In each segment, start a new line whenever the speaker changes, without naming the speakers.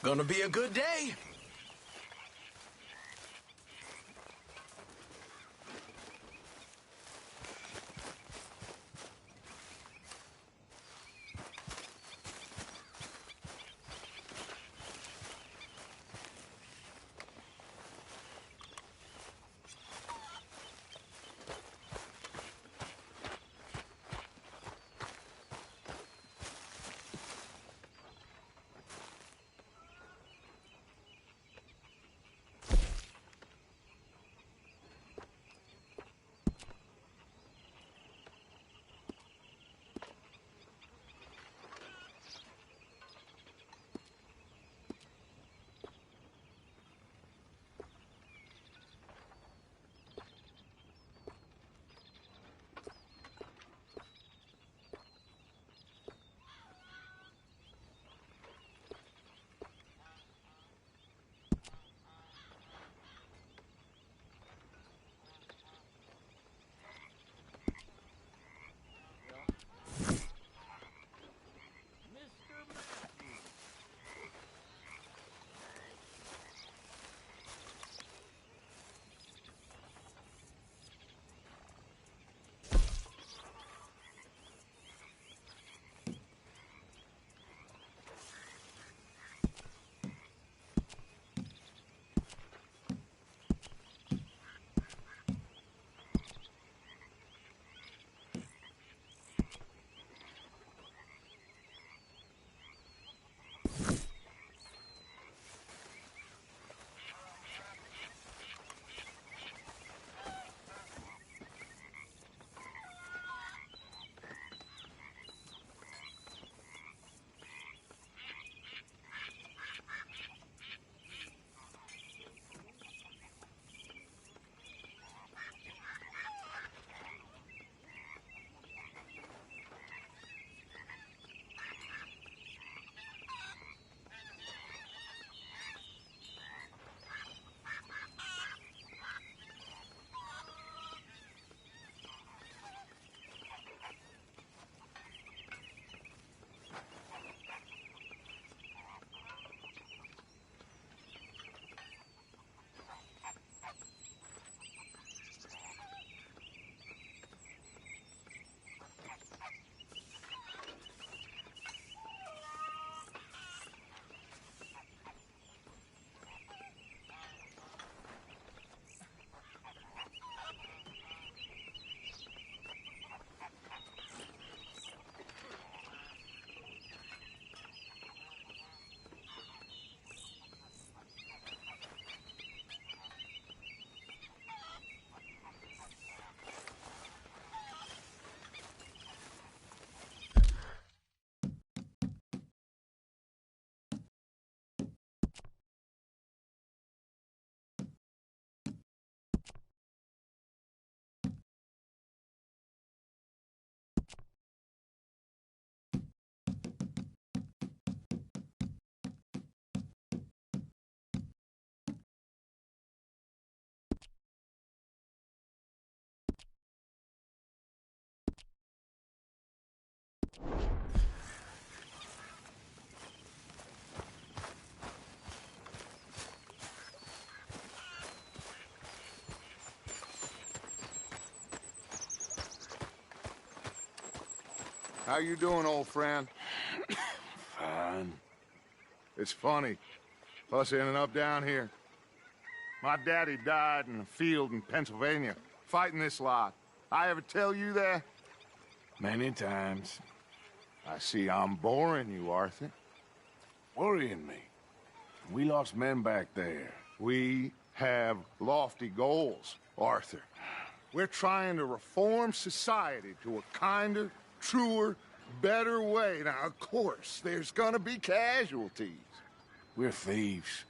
Gonna be a good day.
How you doing, old friend?
Fine.
It's funny, us ending up down here. My daddy died in a field in Pennsylvania, fighting this lot. I ever tell you that?
Many times.
I see I'm boring you, Arthur.
Worrying me. We lost men back there.
We have lofty goals, Arthur. We're trying to reform society to a kinder, truer, better way. Now, of course, there's gonna be casualties.
We're thieves.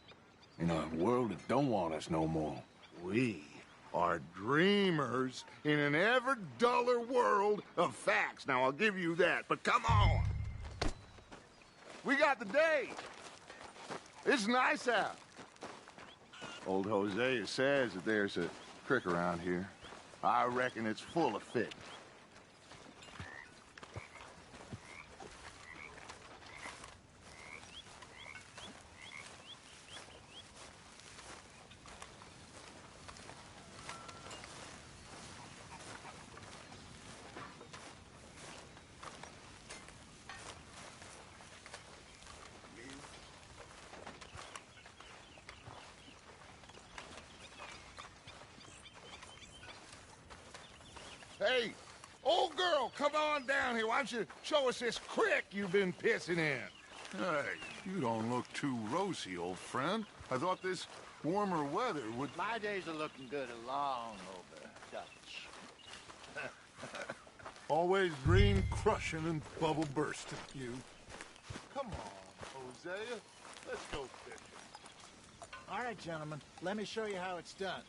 In a world that don't want us no more.
We are dreamers in an ever duller world of facts. Now, I'll give you that, but come on. We got the day. It's nice out. Old Hosea says that there's a creek around here. I reckon it's full of fish. Hey, old girl, come on down here. Why don't you show us this creek you've been pissing in?
Hey, you don't look too rosy, old friend. I thought this warmer weather would...
My days are looking good along over Dutch.
Always dream crushing and bubble bursting, you. Come on, Hosea. Let's go fishing.
All right, gentlemen. Let me show you how it's done.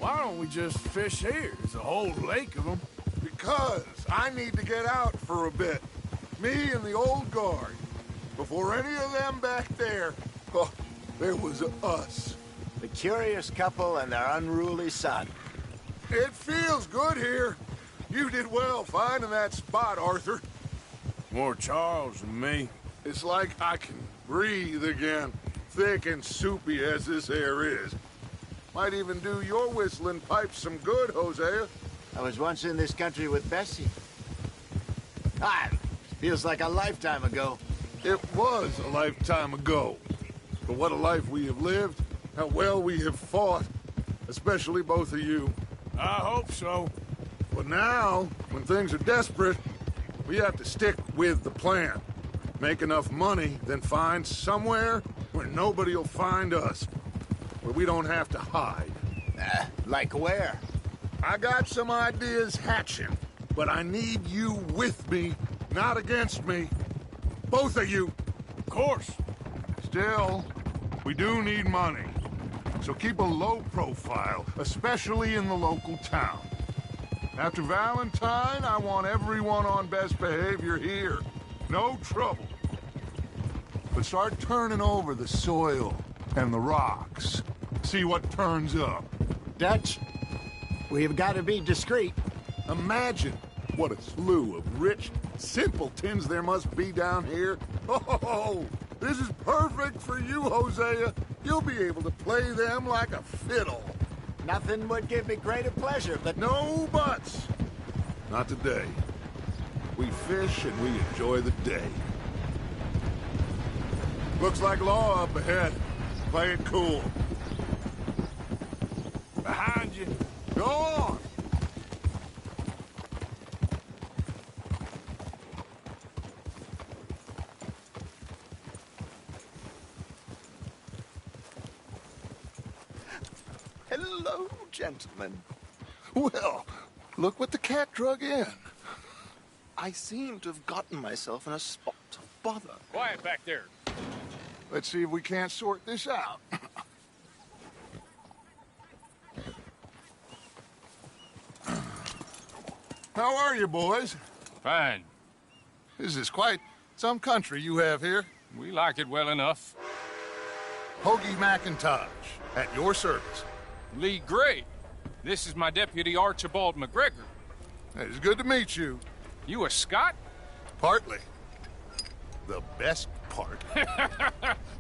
Why don't we just fish here? There's a whole lake of them.
Because I need to get out for a bit. Me and the old guard. Before any of them back there, oh, there was us.
The curious couple and their unruly son.
It feels good here. You did well finding that spot, Arthur.
More Charles than me.
It's like I can breathe again, thick and soupy as this air is. Might even do your whistling pipes some good, Hosea.
I was once in this country with Bessie. Feels like a lifetime ago.
It was a lifetime ago. But what a life we have lived, how well we have fought, especially both of you.
I hope so.
But now, when things are desperate, we have to stick with the plan. Make enough money, then find somewhere where nobody will find us. Where we don't have to hide.
Like where?
I got some ideas hatching, but I need you with me, not against me. Both of you.
Of course.
Still, we do need money. So keep a low profile, especially in the local town. After Valentine, I want everyone on best behavior here. No trouble. But start turning over the soil and the rocks. See what turns up.
Dutch, we've got to be discreet.
Imagine what a slew of rich simpletons there must be down here. Oh, this is perfect for you, Hosea. You'll be able to play them like a fiddle.
Nothing would give me greater pleasure, but...
No buts. Not today. We fish and we enjoy the day. Looks like law up ahead. Play it cool.
Behind you.
Go on!
Hello, gentlemen.
Well, look what the cat drug in.
I seem to have gotten myself in a spot of bother.
Quiet back there.
Let's see if we can't sort this out. How are you, boys?
Fine.
This is quite some country you have here.
We like it well enough.
Hoagie McIntosh, at your service.
Lee Gray. This is my deputy Archibald McGregor.
It's good to meet you.
You a Scot?
Partly. The best part.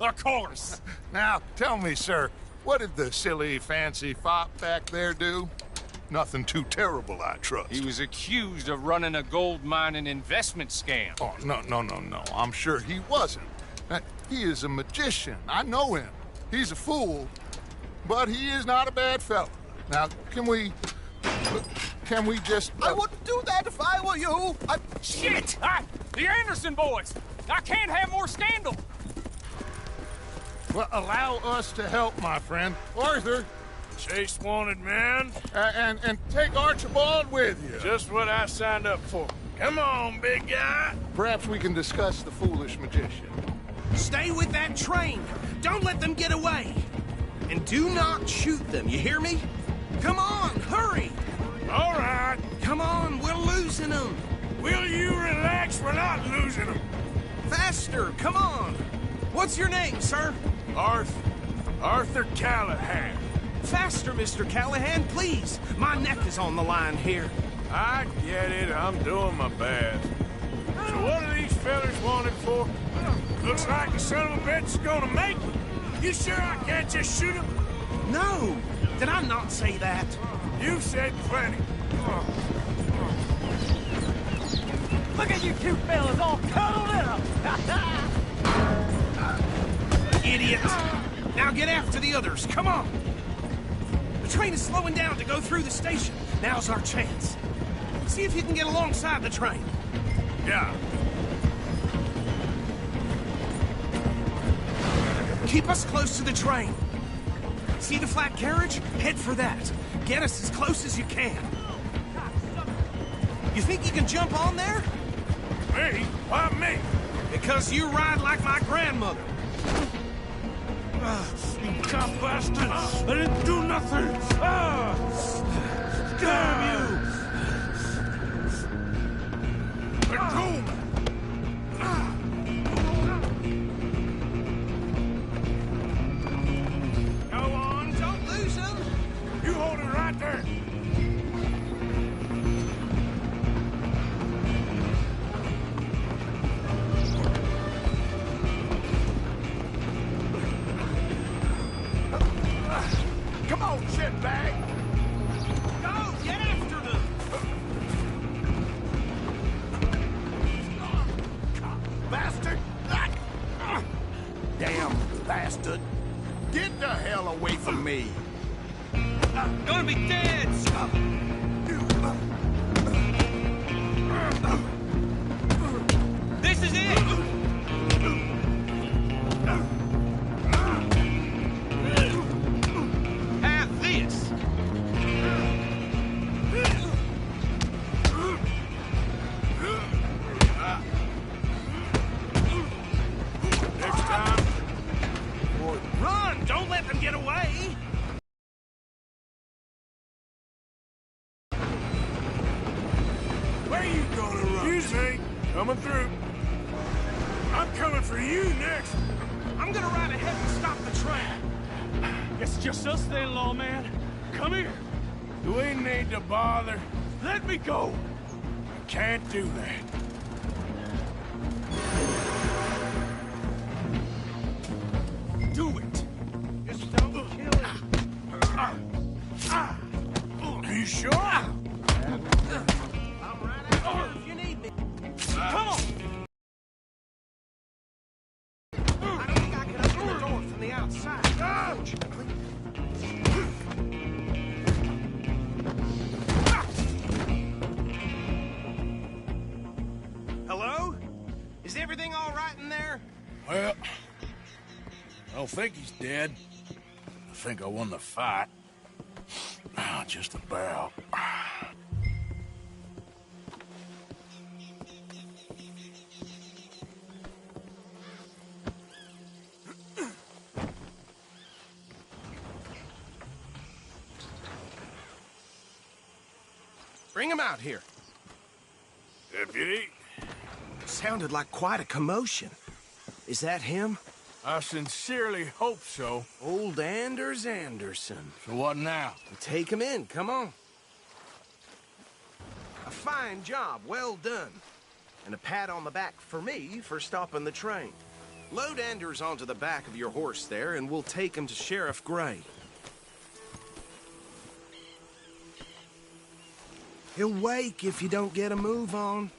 Of course.
Now, tell me, sir, what did the silly, fancy fop back there do? Nothing too terrible, I trust.
He was accused of running a gold mining investment scam.
Oh, no. I'm sure he wasn't. He is a magician. I know him. He's a fool, but he is not a bad fellow. Now, can we just...
I wouldn't do that if I were you.
Shit! The Anderson boys! I can't have more scandal!
Well, allow us to help, my friend. Arthur,
Chase wanted man.
and take Archibald with you.
Just what I signed up for. Come on, big guy.
Perhaps we can discuss the foolish magician.
Stay with that train. Don't let them get away. And do not shoot them, you hear me? Come on, hurry.
All right.
Come on, we're losing them.
Will you relax? We're not losing them.
Faster, come on. What's your name, sir?
Arthur Callahan.
Faster, Mr. Callahan, please. My neck is on the line here.
I get it. I'm doing my best. So what are these fellas wanted for? Looks like the son of a bitch is gonna make it. You sure I can't just shoot him?
No! Did I not say that?
You said plenty.
Look at you two fellas all cuddled up!
Idiot! Now get after the others, come on! The train is slowing down to go through the station. Now's our chance. See if you can get alongside the train.
Yeah.
Keep us close to the train. See the flat carriage? Head for that. Get us as close as you can. You think you can jump on there?
Me? Why me?
Because you ride like my grandmother.
You cop bastard! I didn't do nothing! Damn you! Let go!
Go on, don't lose them.
You hold it right there!
Come on, shitbag!
Go, get after them.
Bastard! Damn bastard! Get the hell away from me!
Gonna be dead, Scott. This is it. Have this.
Next time,
Run! Don't let them get away.
where you gonna run? Excuse me, coming through. I'm coming for you next.
I'm gonna ride ahead and stop the train.
It's just us then, lawman. Come here.
Do we need to bother?
Let me go.
Can't do that.
Do it. Just don't kill him.
Are you sure?
I'm right out here if you need me.
Come on.
I don't think I can open the door from the outside, unfortunately. Hello? Is everything all right in there?
Well, I don't think he's dead. I think I won the fight. Just about.
Bring him out here.
Deputy,
Sounded like quite a commotion. Is that him?
I sincerely hope so.
Old Anders Anderson.
So what now?
Take him in, come on. A fine job, well done. And a pat on the back for me for stopping the train. Load Anders onto the back of your horse there, and we'll take him to Sheriff Gray. He'll wake if you don't get a move on.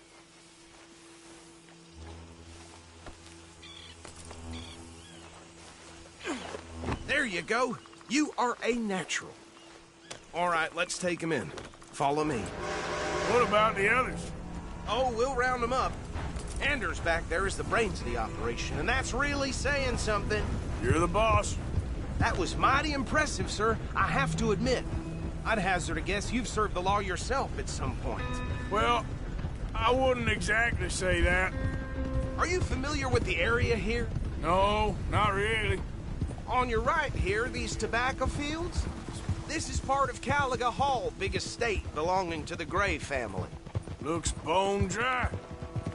There you go. You are a natural. All right, let's take him in. Follow me.
What about the others?
Oh, we'll round them up. Anders back there is the brains of the operation, and that's really saying something.
You're the boss.
That was mighty impressive, sir. I have to admit. I'd hazard a guess you've served the law yourself at some point.
Well, I wouldn't exactly say that.
Are you familiar with the area here?
No, not really.
On your right here, these tobacco fields? This is part of Caliga Hall, big estate belonging to the Gray family.
Looks bone dry.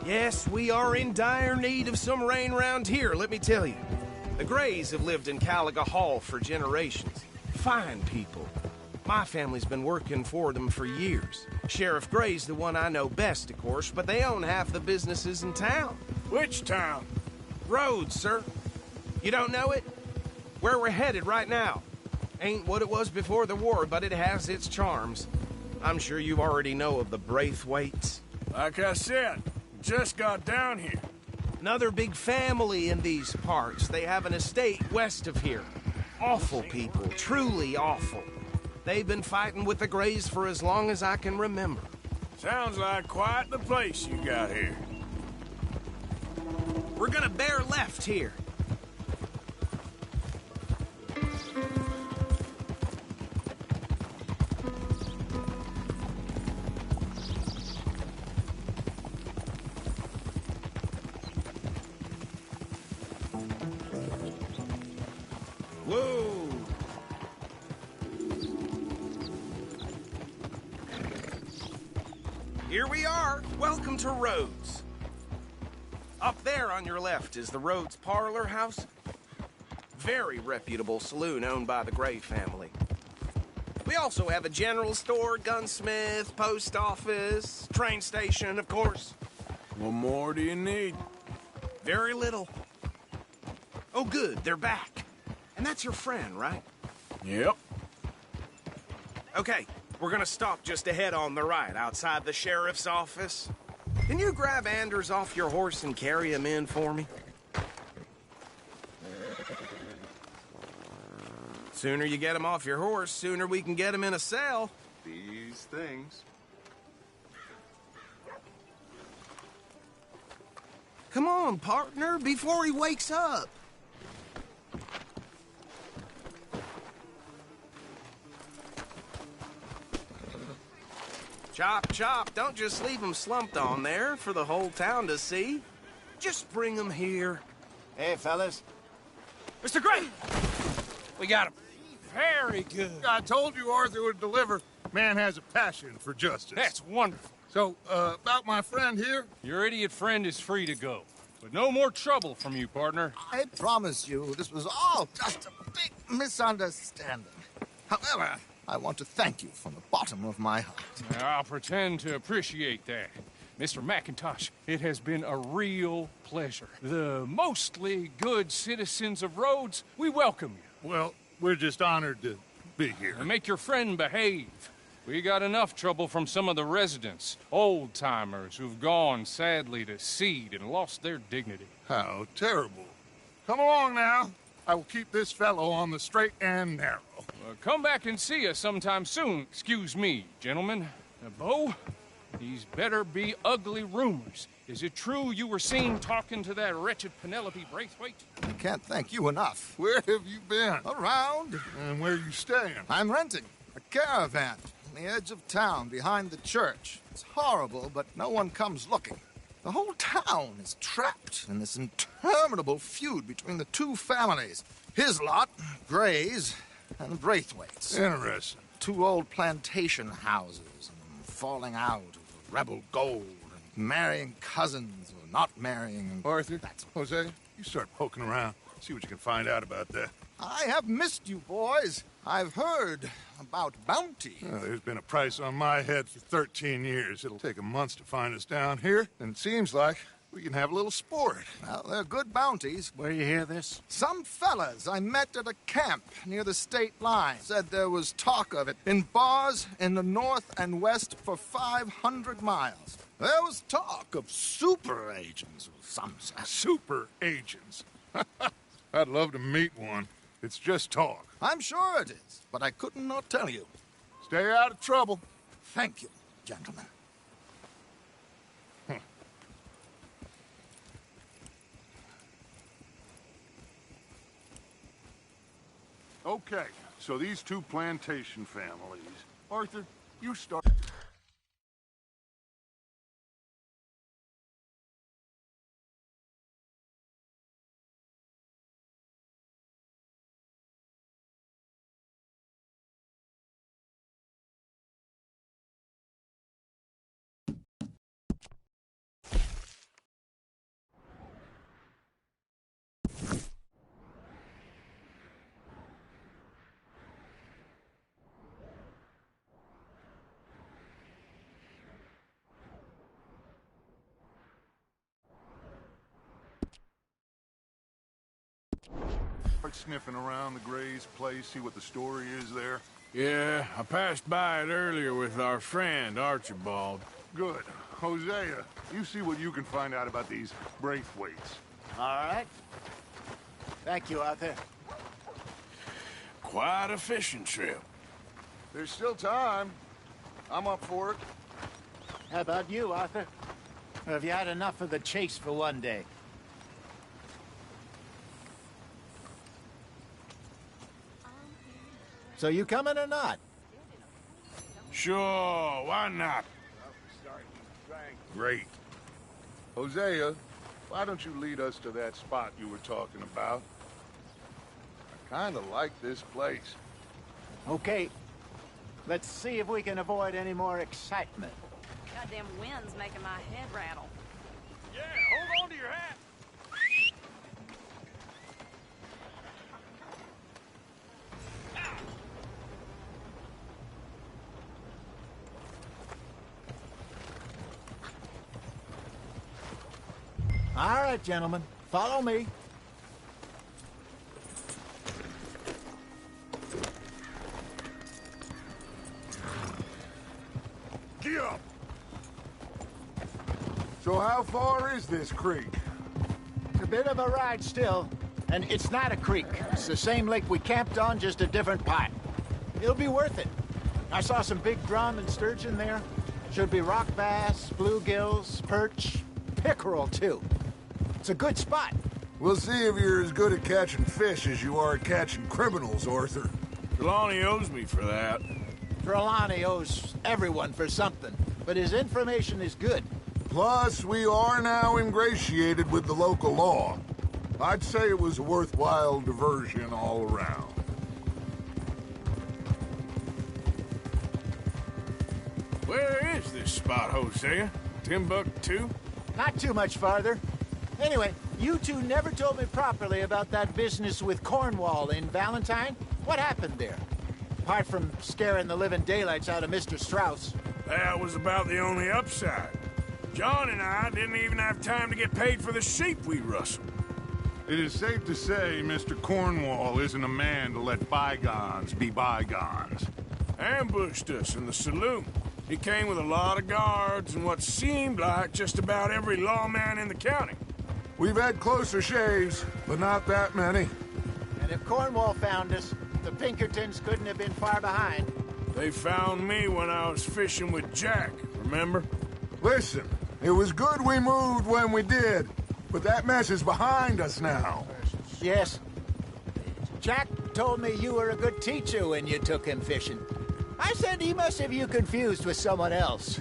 Yes, we are in dire need of some rain round here, let me tell you. The Grays have lived in Caliga Hall for generations. Fine people. My family's been working for them for years. Sheriff Gray's the one I know best, of course, but they own half the businesses in town.
Which town?
Rhodes, sir. You don't know it? Where we're headed right now. Ain't what it was before the war, but it has its charms. I'm sure you already know of the Braithwaites.
Like I said, just got down here.
Another big family in these parts. They have an estate west of here. Awful people, truly awful. They've been fighting with the Greys for as long as I can remember.
Sounds like quite the place you got here.
We're gonna bear left here. Whoa! Here we are. Welcome to Rhodes. Up there on your left is the Rhodes Parlor House. Very reputable saloon owned by the Gray family. We also have a general store, gunsmith, post office, train station, of course.
What more do you need?
Very little. Oh, good, they're back. And that's your friend, right?
Yep.
Okay, we're gonna stop just ahead on the right, outside the sheriff's office. Can you grab Anders off your horse and carry him in for me? Sooner you get him off your horse, sooner we can get him in a cell.
These things.
Come on, partner, before he wakes up. Chop, chop. Don't just leave him slumped on there for the whole town to see. Just bring him here.
Hey, fellas.
Mr. Gray! We got him. Very good.
I told you Arthur would deliver. Man has a passion for justice.
That's wonderful.
So, about my friend here?
Your idiot friend is free to go. But no more trouble from you, partner.
I promise you, this was all just a big misunderstanding. However, I want to thank you from the bottom of my heart.
I'll pretend to appreciate that. Mr. McIntosh, it has been a real pleasure. The mostly good citizens of Rhodes, we welcome you.
Well, we're just honored to be here.
And make your friend behave. We got enough trouble from some of the residents, old-timers who've gone, sadly, to seed and lost their dignity.
How terrible. Come along now. I will keep this fellow on the straight and narrow.
Come back and see us sometime soon. Excuse me, gentlemen. Bo, these better be ugly rumors. Is it true you were seen talking to that wretched Penelope Braithwaite?
I can't thank you enough.
Where have you been?
Around.
And where you staying?
I'm renting a caravan on the edge of town behind the church. It's horrible, but no one comes looking. The whole town is trapped in this interminable feud between the two families. His lot, Gray's, and the Braithwaites.
Interesting.
Two old plantation houses, and falling out of rebel gold, and marrying cousins or not marrying. And
Arthur, Jose, you start poking around. See what you can find out about that.
I have missed you, boys. I've heard about bounty.
Well, there's been a price on my head for 13 years. It'll take 'em months to find us down here, and it seems like we can have a little sport.
Well, they're good bounties.
Where you hear this?
Some fellas I met at a camp near the state line said there was talk of it in bars in the north and west for 500 miles. There was talk of super agents, some said.
Super agents. I'd love to meet one. It's just talk.
I'm sure it is, but I couldn't not tell you.
Stay out of trouble.
Thank you, gentlemen.
Okay, so these two plantation families. Arthur, you start. Start sniffing around the Gray's place, see what the story is there?
Yeah, I passed by it earlier with our friend, Archibald.
Good. Hosea, you see what you can find out about these Braithwaites.
All right. Thank you, Arthur.
Quite a fishing trip.
There's still time. I'm up for it.
How about you, Arthur? Or have you had enough of the chase for one day? So you coming or not?
Sure, why not?
Great. Hosea, why don't you lead us to that spot you were talking about? I kinda like this place.
Okay. Let's see if we can avoid any more excitement.
Goddamn wind's making my head rattle.
Yeah, hold on to your hat.
All right, gentlemen. Follow me.
Get up! So how far is this creek?
It's a bit of a ride still, and it's not a creek. It's the same lake we camped on, just a different part. It'll be worth it. I saw some big drum and sturgeon there. Should be rock bass, bluegills, perch, pickerel, too. It's a good spot.
We'll see if you're as good at catching fish as you are at catching criminals, Arthur.
Trelawney owes me for that.
Trelawney owes everyone for something, but his information is good.
Plus, we are now ingratiated with the local law. I'd say it was a worthwhile diversion all around.
Where is this spot, Hosea? Timbuktu?
Not too much farther. Anyway, you two never told me properly about that business with Cornwall in Valentine. What happened there? Apart from scaring the living daylights out of Mr. Strauss.
That was about the only upside. John and I didn't even have time to get paid for the sheep we rustled.
It is safe to say Mr. Cornwall isn't a man to let bygones be bygones.
Ambushed us in the saloon. He came with a lot of guards and what seemed like just about every lawman in the county.
We've had closer shaves, but not that many.
And if Cornwall found us, the Pinkertons couldn't have been far behind.
They found me when I was fishing with Jack, remember?
Listen, it was good we moved when we did, but that mess is behind us now.
Yes. Jack told me you were a good teacher when you took him fishing. I said he must have you confused with someone else.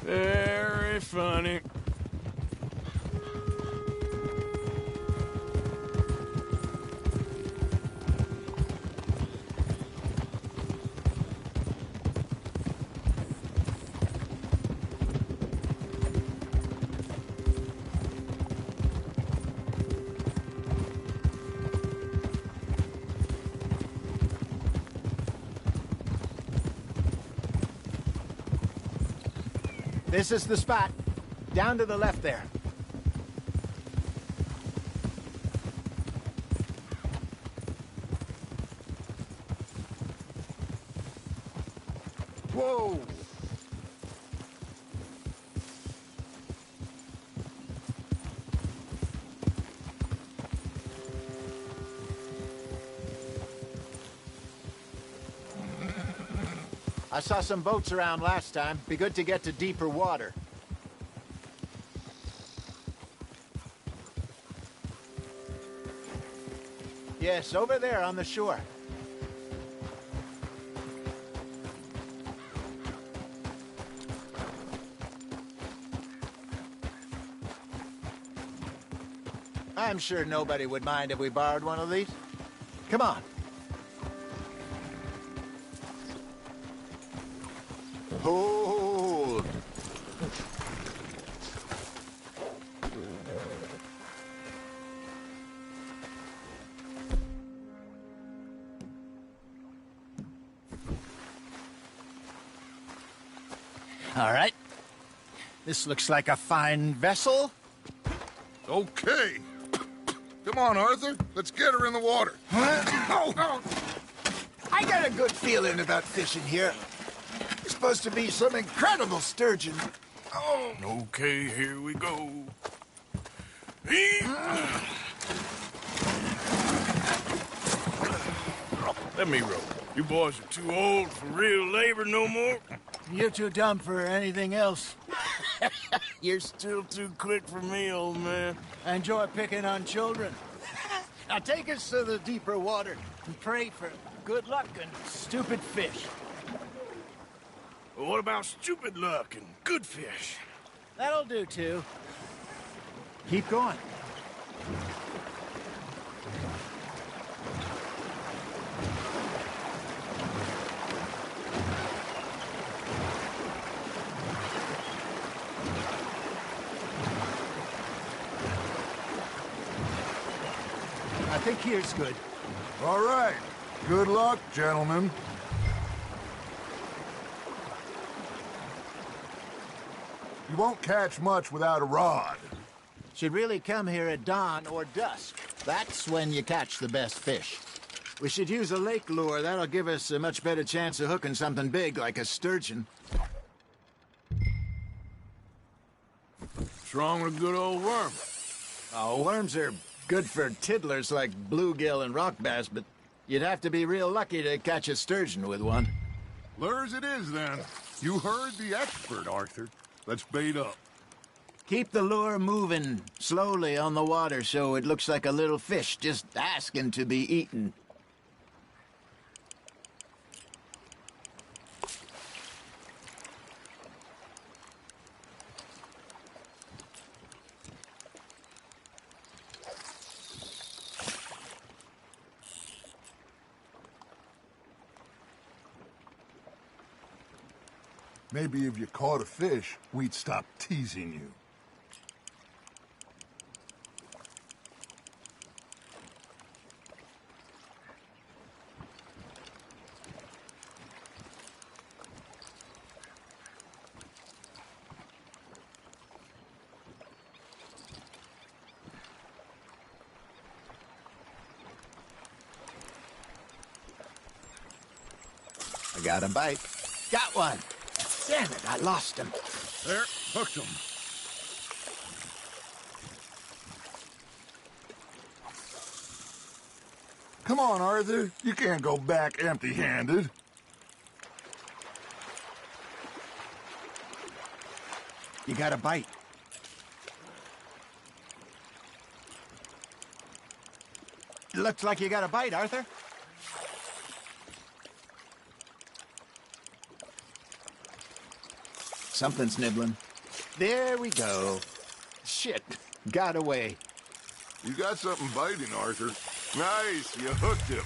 Very funny.
This is the spot. Down to the left there.
Whoa!
I saw some boats around last time. Be good to get to deeper water. Yes, over there on the shore. I'm sure nobody would mind if we borrowed one of these. Come on. Hold. All right. This looks like a fine vessel.
Okay. Come on, Arthur. Let's get her in the water.
I got a good feeling about fishing here. It's supposed to be some incredible sturgeon. Oh.
Okay, here we go. Let me row. You boys are too old for real labor no more.
You're too dumb for anything else.
You're still too quick for me, old man.
I enjoy picking on children. Now take us to the deeper water and pray for good luck and stupid fish.
Well, what about stupid luck and good fish?
That'll do, too. Keep going. I think here's good.
All right. Good luck, gentlemen. You won't catch much without a rod.
Should really come here at dawn or dusk. That's when you catch the best fish. We should use a lake lure. That'll give us a much better chance of hooking something big like a sturgeon.
What's wrong with a good old worm?
Oh, worms are good for tiddlers like bluegill and rock bass, but you'd have to be real lucky to catch a sturgeon with one.
Lures it is, then. You heard the expert, Arthur. Let's bait up.
Keep the lure moving slowly on the water so it looks like a little fish just asking to be eaten.
Maybe if you caught a fish, we'd stop teasing you.
I got a bite. Got one. Damn it, I lost him.
There, hooked him. Come on, Arthur. You can't go back empty-handed.
You got a bite. Looks like you got a bite, Arthur. Something's nibbling. There we go. Shit, got away.
You got something biting, Arthur. Nice, you hooked him.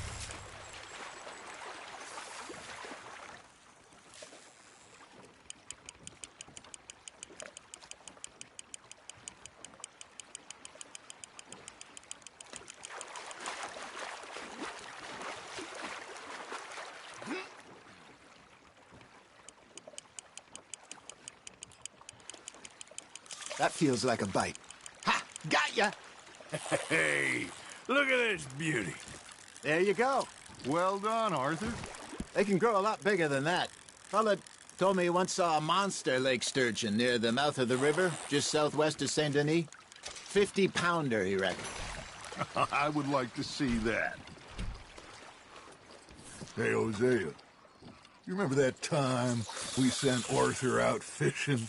That feels like a bite. Ha! Got ya!
Hey, look at this beauty.
There you go.
Well done, Arthur.
They can grow a lot bigger than that. Fella told me he once saw a monster lake sturgeon near the mouth of the river, just southwest of Saint Denis. 50-pounder, he reckoned.
I would like to see that. Hey, Hosea, you remember that time we sent Arthur out fishing?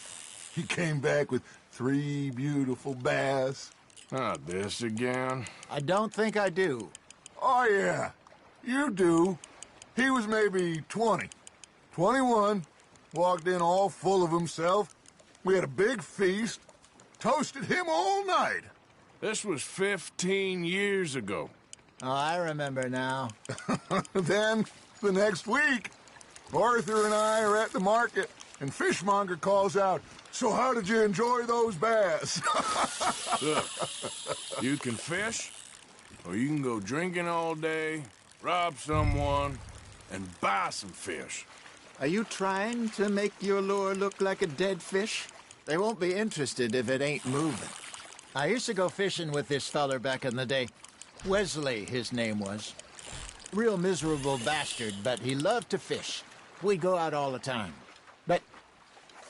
He came back with 3 beautiful bass.
Not this again.
I don't think I do.
Oh, yeah. You do. He was maybe 20. 21. Walked in all full of himself. We had a big feast. Toasted him all night.
This was 15 years ago.
Oh, I remember now.
Then, the next week, Arthur and I are at the market, and Fishmonger calls out, "So how did you enjoy those bass?"
Look, you can fish, or you can go drinking all day, rob someone, and buy some fish.
Are you trying to make your lure look like a dead fish? They won't be interested if it ain't moving. I used to go fishing with this feller back in the day. Wesley, his name was. Real miserable bastard, but he loved to fish. We'd go out all the time. But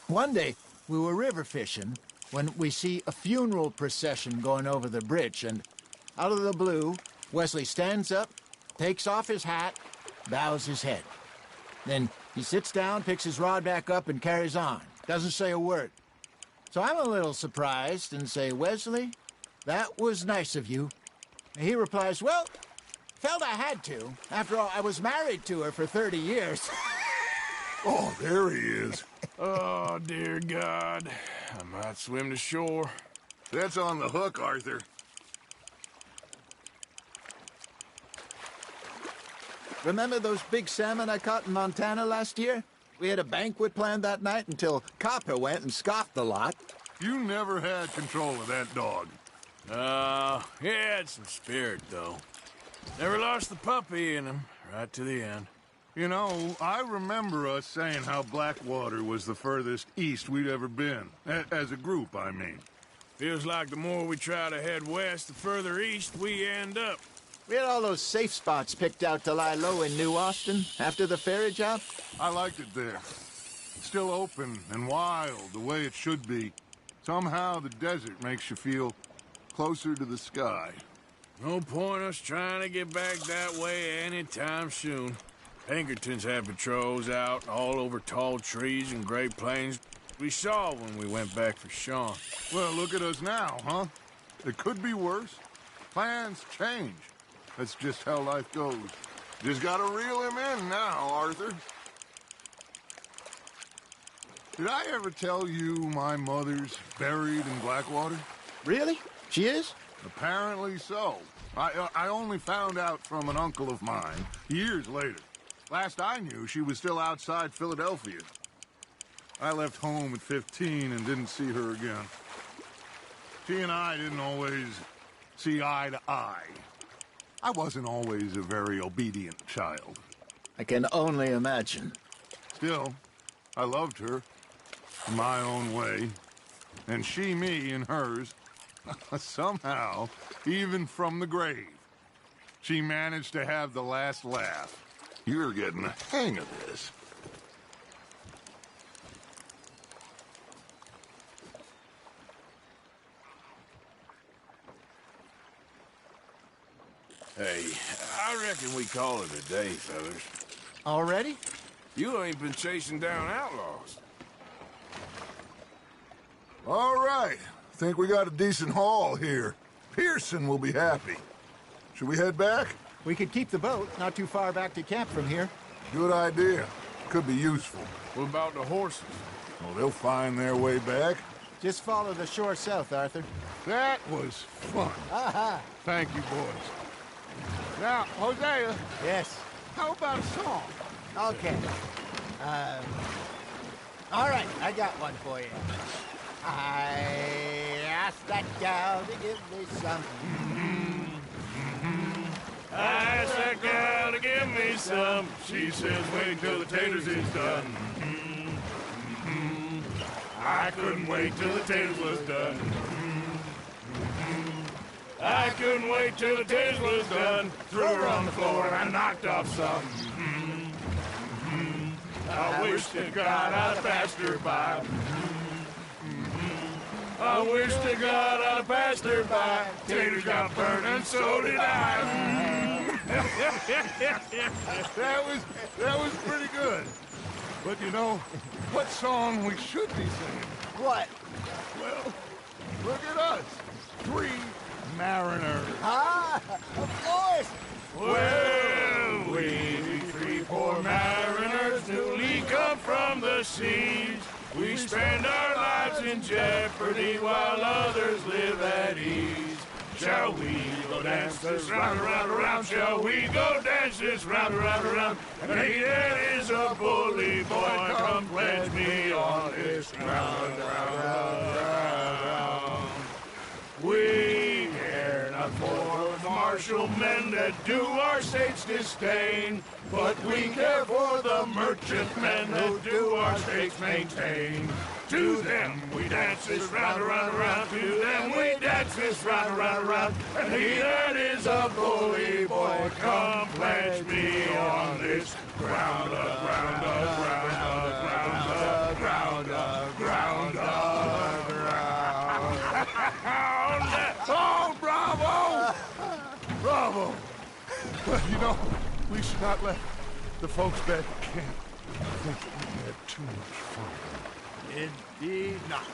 one day, we were river fishing when we see a funeral procession going over the bridge, and out of the blue, Wesley stands up, takes off his hat, bows his head. Then he sits down, picks his rod back up, and carries on. Doesn't say a word. So I'm a little surprised and say, Wesley, that was nice of you. And he replies, well, felt I had to. After all, I was married to her for 30 years.
Oh, there he is.
Oh, dear God. I might swim to shore.
That's on the hook, Arthur.
Remember those big salmon I caught in Montana last year? We had a banquet planned that night until Copper went and scoffed the lot.
You never had control of that dog.
He had some spirit, though. Never lost the puppy in him, right to the end.
You know, I remember us saying how Blackwater was the furthest east we'd ever been. As a group, I mean.
Feels like the more we try to head west, the further east we end up.
We had all those safe spots picked out to lie low in New Austin after the ferry job.
I liked it there. Still open and wild, the way it should be. Somehow the desert makes you feel closer to the sky.
No point us trying to get back that way anytime soon. Pinkertons had patrols out all over tall trees and Great Plains. We saw when we went back for Sean.
Well, look at us now, huh? It could be worse. Plans change. That's just how life goes. Just gotta reel him in now, Arthur. Did I ever tell you my mother's buried in Blackwater?
Really? She is?
Apparently so. I only found out from an uncle of mine years later. Last I knew, she was still outside Philadelphia. I left home at 15 and didn't see her again. She and I didn't always see eye to eye. I wasn't always a very obedient child.
I can only imagine.
Still, I loved her in my own way, and she me in hers. Somehow, even from the grave, she managed to have the last laugh. You're getting the hang of this.
Hey, I reckon we call it a day, fellas.
Already?
You ain't been chasing down outlaws.
All right. Think we got a decent haul here. Pearson will be happy. Should we head back?
We could keep the boat not too far back to camp from here.
Good idea. Could be useful.
What about the horses?
Well, they'll find their way back.
Just follow the shore south, Arthur.
That was fun.
Aha!
Thank you, boys. Now, Hosea,
Yes.
how about a song?
Okay. All right, I got one for you. I asked that gal to give me some.
I asked that gal to give me some. She says, wait till the taters is done. I couldn't wait till the taters was done. I couldn't wait till the taters was done. Threw her on the floor and I knocked off some. I wish to God I'd passed her by. I wish to God I'd passed her by. Taters got burned and so did I.
That was pretty good. But you know, what song we should be singing?
What?
Well, look at us. 3 mariners.
Ah, of course.
Well, we 3 poor mariners newly come from the seas. We spend our lives in jeopardy while others live at ease. Shall we go dance this round, around, around? Shall we go dance this round, around, around? And he that is a bully boy, come pledge me on this round, round, round, round. We care not for the martial men that do our state's disdain, but we care for the merchant men that do our states maintain. To them we dance this round, around, around. To them we dance this round, around, around. And he that is a bully boy, come pledge me on this ground up, ground up, ground up, ground up, ground up, ground up, ground up.
Oh, bravo! Bravo! Well, you know, we should not let the folks back at camp think that we had too much fun.
Indeed not.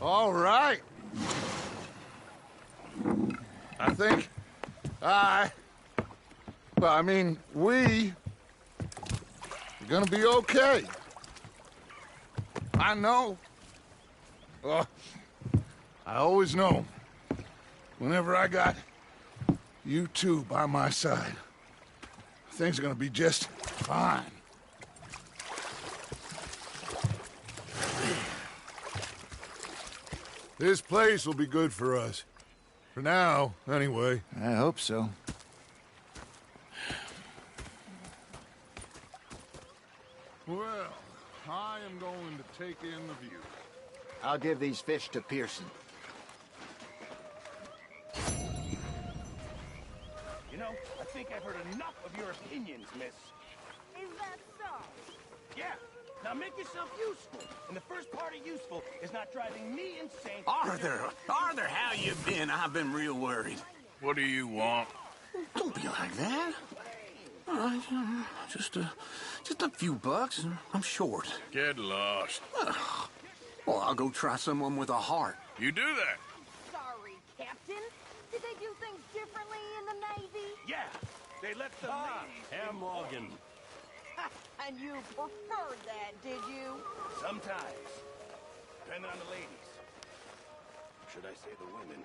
All right. I think we are gonna be okay. I know. I always know. Whenever I got you two by my side, things are gonna be just fine. This place will be good for us. For now, anyway.
I hope so.
Well, I am going to take in the view.
I'll give these fish to Pearson.
You know, I think I've heard enough of your opinions, miss.
Is that so?
Yeah. Now make yourself useful. And the first part of useful is not driving me insane.
Arthur, how you been? I've been real worried.
What do you want?
Don't be like that. All right, just a few bucks, and I'm short.
Get lost.
Well, I'll go try someone with a heart.
You do that.
Sorry, Captain. Did they do things differently in the Navy?
Yeah, they let the ladies...
Herr Morgan.
And you preferred that, did you?
Sometimes. Depending on the ladies. Should I say the women?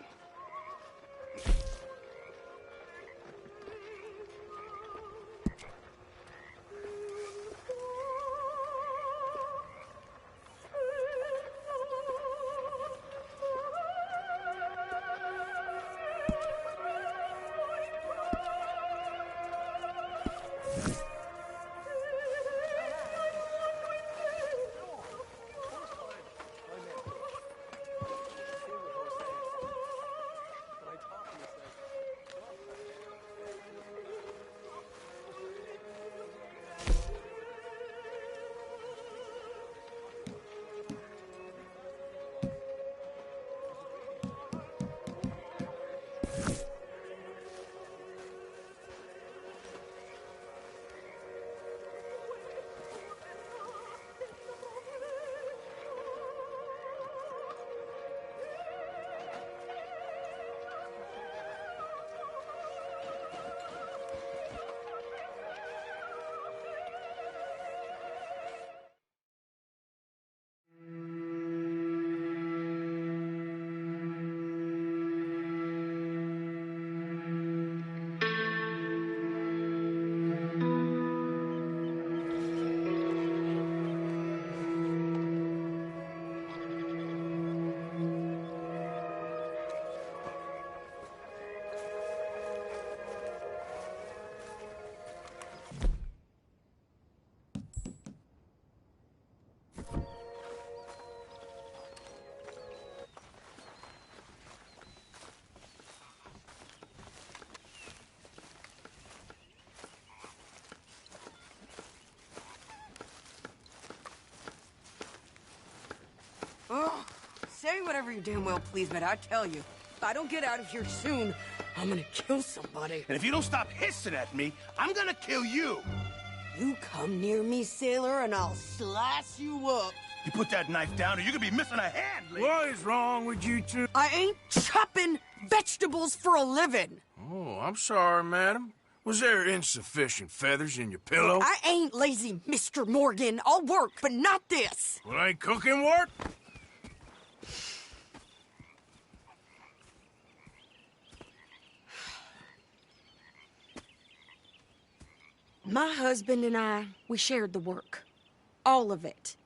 Oh, say whatever you damn well please, but I tell you, if I don't get out of here soon, I'm gonna kill somebody.
And if you don't stop hissing at me, I'm gonna kill you.
You come near me, sailor, and I'll slice you up.
You put that knife down or you're gonna be missing a hand, lady.
What is wrong with you two?
I ain't chopping vegetables for a living.
Oh, I'm sorry, madam. Was there insufficient feathers in your pillow?
I ain't lazy, Mr. Morgan. I'll work, but not this.
Well, ain't cooking work?
My husband and I, we shared the work. All of it.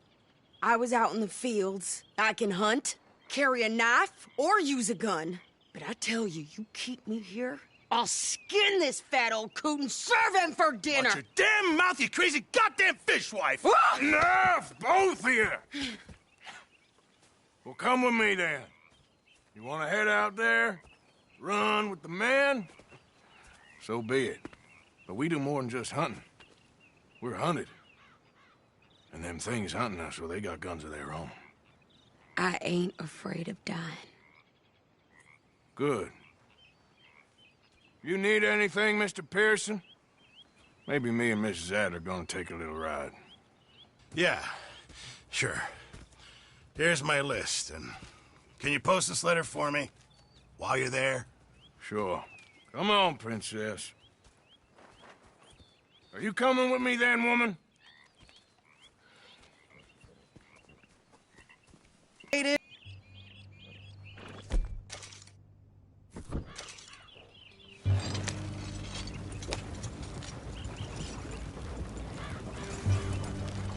I was out in the fields. I can hunt, carry a knife, or use a gun. But I tell you, you keep me here, I'll skin this fat old coot and serve him for dinner.
Watch your damn mouth, you crazy goddamn fishwife!
Ah!
Enough, both of you! Well, come with me then. You want to head out there, run with the men? So be it. But we do more than just hunting. We're hunted. And them things hunting us, well, they got guns of their own.
I ain't afraid of dying.
Good. You need anything, Mr. Pearson? Maybe me and Mrs. Add are gonna take a little ride.
Yeah, sure. Here's my list, and can you post this letter for me while you're there?
Sure. Come on, Princess. Are you coming with me then, woman?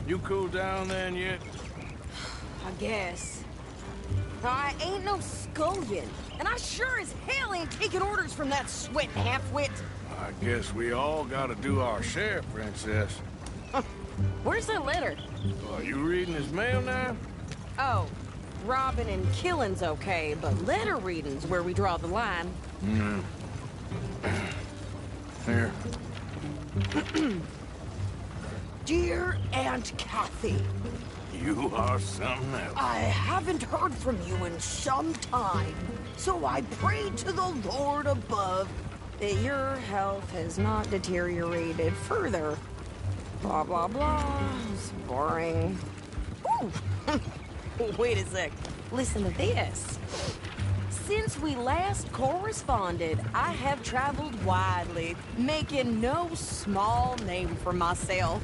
You cooled down then yet?
I guess. I ain't no scullion, and I sure as hell ain't taking orders from that sweating half-wit.
I guess we all gotta do our share, Princess.
Where's that letter?
Are you reading his mail now?
Oh, robbing and killing's okay, but letter reading's where we draw the line.
Here.
Dear Aunt Kathy,
You are something else.
I haven't heard from you in some time, so I pray to the Lord above that your health has not deteriorated further. Blah, blah, blah. It's boring. Ooh. Wait a sec. Listen to this. Since we last corresponded, I have traveled widely, making no small name for myself.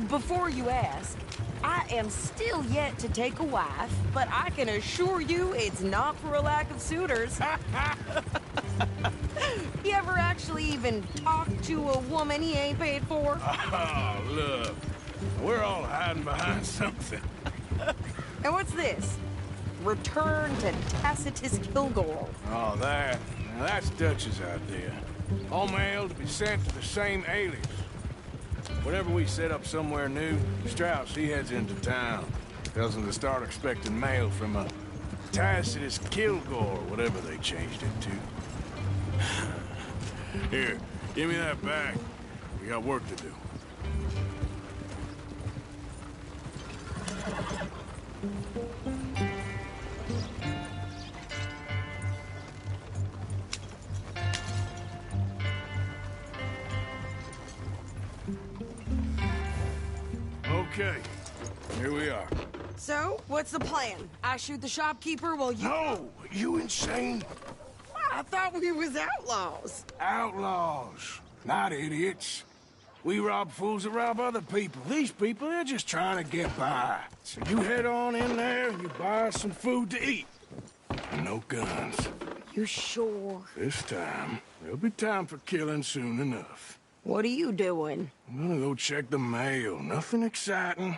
Before you ask, I am still yet to take a wife, but I can assure you it's not for a lack of suitors. You ever actually even talk to a woman he ain't paid for?
Oh, look. We're all hiding behind something.
And what's this? Return to Tacitus Kilgore.
Oh, that. Now, that's Dutch's idea. All mail to be sent to the same alias. Whenever we set up somewhere new, Strauss, he heads into town. Tells them to start expecting mail from a Tacitus Kilgore, whatever they changed it to. Here, give me that back. We got work to do. Okay, here we are.
So, what's the plan? I shoot the shopkeeper while you...
No! You insane?
I thought we was outlaws.
Outlaws, not idiots. We rob fools that rob other people. These people, they're just trying to get by. So you head on in there and you buy us some food to eat. And no guns.
You sure?
This time, there'll be time for killing soon enough.
What are you doing?
I'm gonna go check the mail. Nothing exciting.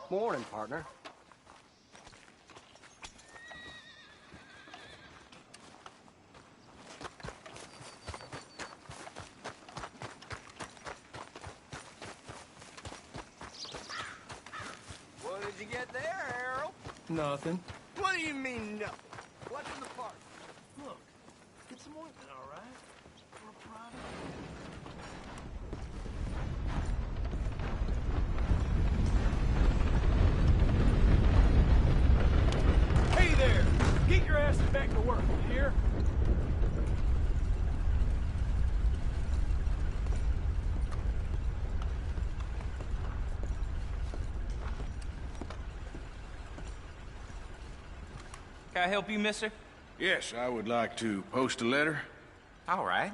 Morning, partner.
What did you get there, Harold?
Nothing.
What do you mean, no? What's in the park?
Look, get some ointment, all right? For a private. Hey there! Get your asses back to work, you hear?
Can I help you, mister?
Yes, I would like to post a letter.
All right.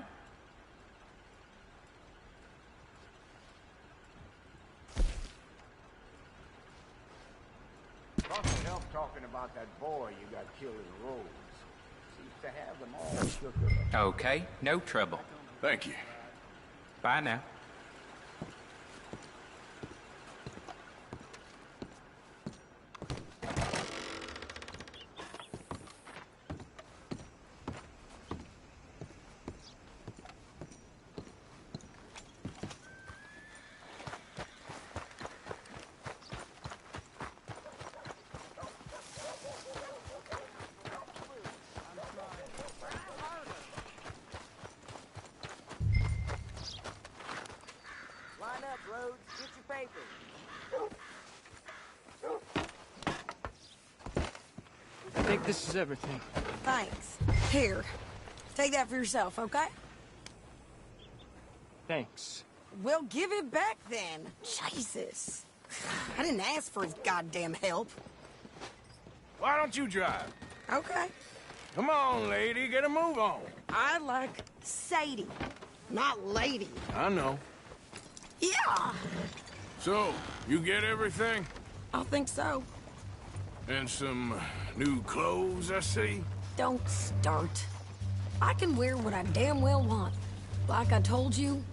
Doesn't help talking about that boy you got killed in the roads. Seems to have them all shook up.
Okay, no trouble.
Thank you.
Bye now.
Line up, Rhodes. Get your papers.
I think this is everything.
Thanks. Here, take that for yourself, okay?
Thanks.
Well, give it back then. Jesus. I didn't ask for his goddamn help.
Why don't you drive?
Okay.
Come on, lady, get a move on.
I like Sadie, not lady.
I know.
Yeah,
So, you get everything?
I think so.
And some new clothes, I see?
Don't start. I can wear what I damn well want. Like I told you,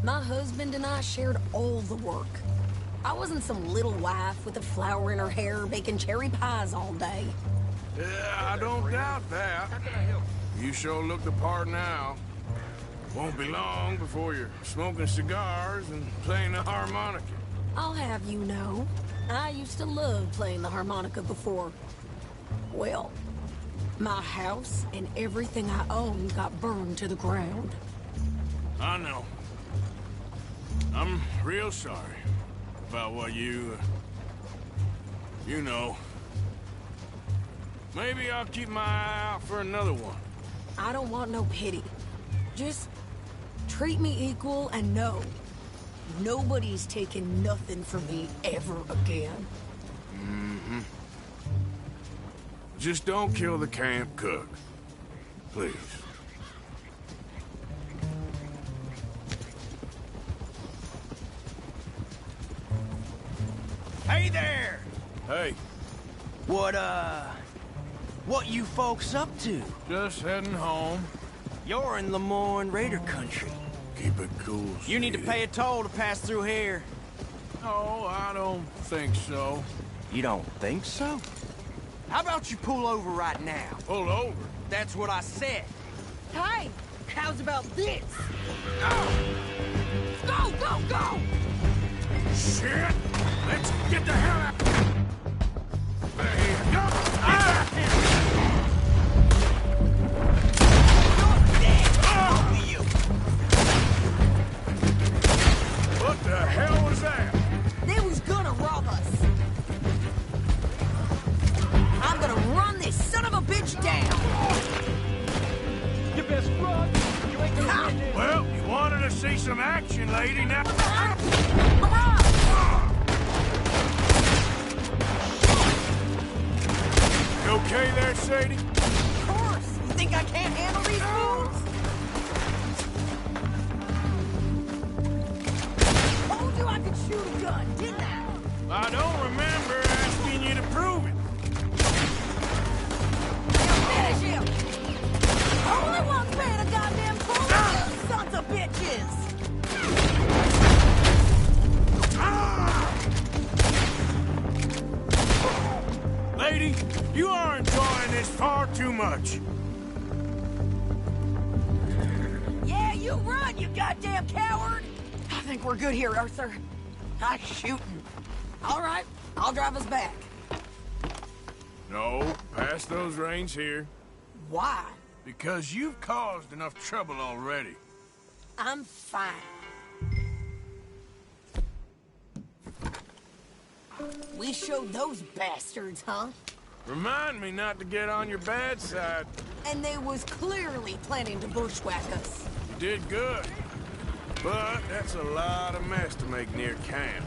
my husband and I shared all the work. I wasn't some little wife with a flower in her hair baking cherry pies all day.
Yeah, I don't doubt that.
How can I help?
You sure look the part now. Won't be long before you're smoking cigars and playing the harmonica.
I'll have you know, I used to love playing the harmonica before. Well, my house and everything I own got burned to the ground.
I know. I'm real sorry about what you know. Maybe I'll keep my eye out for another one.
I don't want no pity. Just treat me equal and know nobody's taking nothing from me ever again.
Mm-hmm. Just don't kill the camp cook. Please.
Hey there!
Hey,
What you folks up to?
just heading home.
You're in Lemoyne Raider country.
Keep it cool,
You need to
sweetie.
pay a toll to pass through here.
No, I don't think so.
You don't think so? How about you pull over right now?
Pull over.
That's what I said.
Hey, how's about this? Go, go, go!
Shit! Let's get the hell out! There you go! Ah! What the hell was that?
They was gonna rob us. I'm gonna run this son of a bitch down.
You best run. You ain't gonna get in.
Well, you wanted to see some action, lady. Now, you okay there, Sadie?
Of course. You think I can't handle these fools? Told you I could shoot a gun, didn't I?
I don't remember asking you to prove it.
Finish him. Only one's paying a goddamn toll, you sons of bitches.
much.
Yeah, you run, you goddamn coward! I think we're good here, Arthur. I'm shooting. All right, I'll drive us back.
No, past those reins here.
Why?
Because you've caused enough trouble already.
I'm fine. We showed those bastards, huh?
Remind me not to get on your bad side.
And they was clearly planning to bushwhack us.
You did good. But that's a lot of mess to make near camp.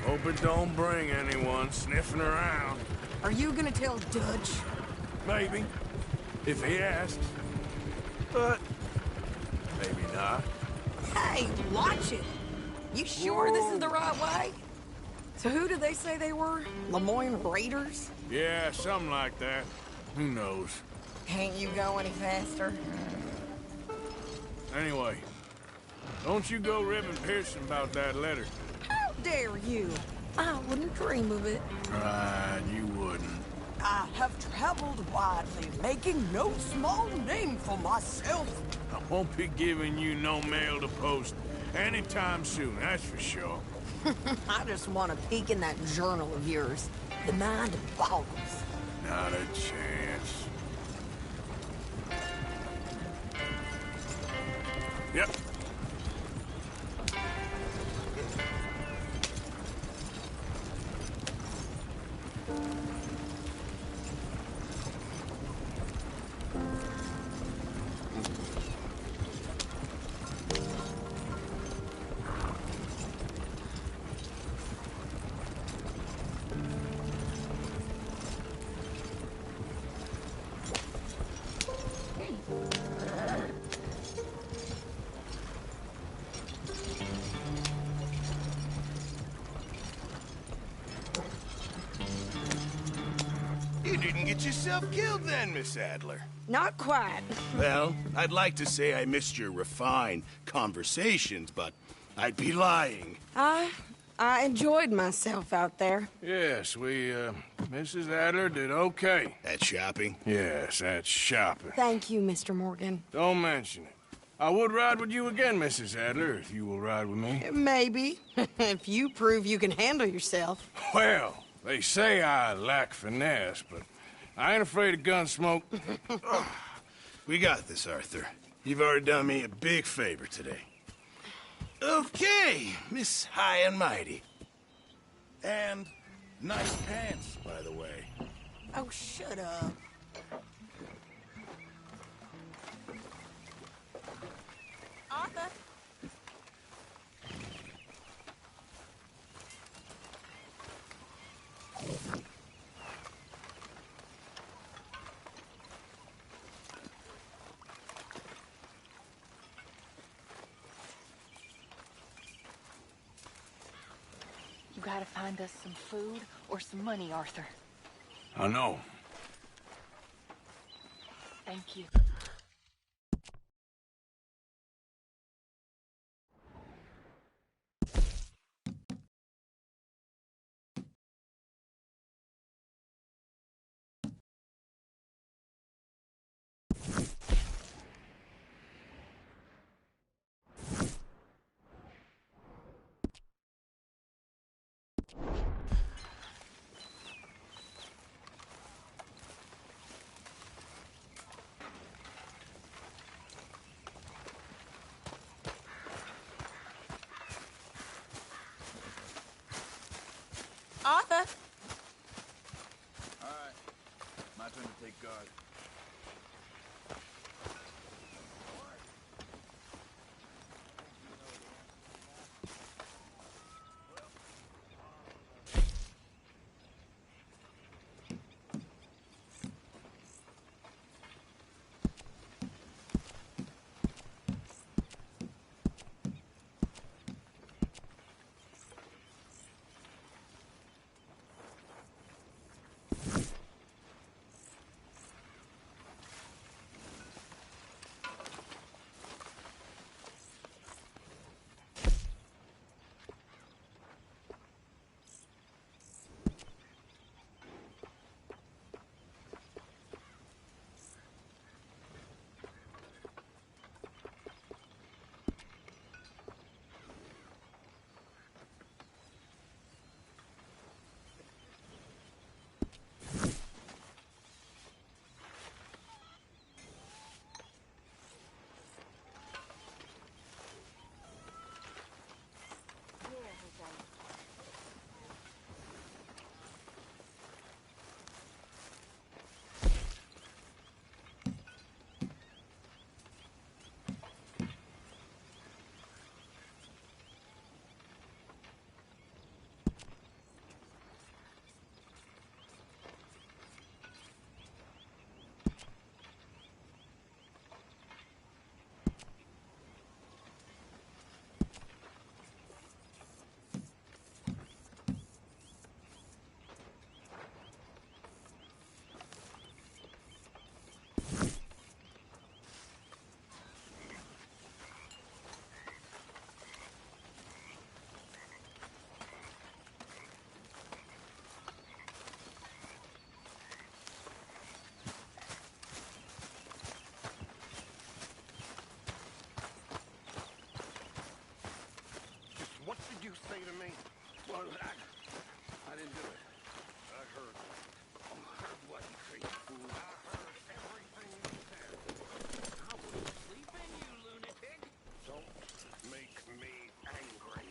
Hope it don't bring anyone sniffing around.
Are you gonna tell Dutch?
Maybe. If he asks. But maybe not.
Hey, watch it. You sure this is the right way? So who did they say they were? Lemoyne Raiders?
Yeah, something like that. Who knows?
Can't you go any faster?
Anyway, don't you go ribbing Pearson about that letter.
How dare you? I wouldn't dream of it.
Right, you wouldn't.
I have traveled widely, making no small name for myself.
I won't be giving you no mail to post anytime soon, that's for sure.
I just want to peek in that journal of yours. The mind boggles.
Not a chance. Yep.
You didn't get yourself killed then, Miss Adler.
Not quite.
Well, I'd like to say I missed your refined conversations, but I'd be lying.
I enjoyed myself out there.
Yes, Mrs. Adler did okay.
At shopping?
Yes, that's shopping.
Thank you, Mr. Morgan.
Don't mention it. I would ride with you again, Mrs. Adler, if you will ride with me.
Maybe. If you prove you can handle yourself.
Well, they say I lack finesse, but I ain't afraid of gun smoke.
We got this, Arthur. You've already done me a big favor today. Okay, Miss High and Mighty. And nice pants, by the way.
Oh, shut up. Arthur?
You gotta find us some food or some money, Arthur.
I know.
Thank you.
Well, I didn't do it. I heard. I heard what, you crazy fool? I heard everything you said. I was sleeping, you lunatic. Don't make me angry.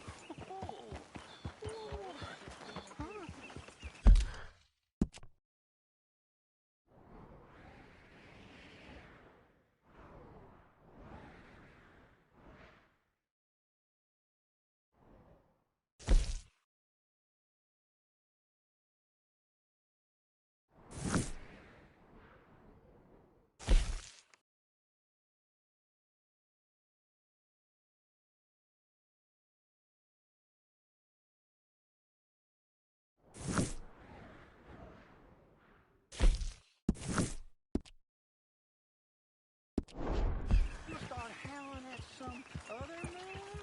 You start howling at some other man?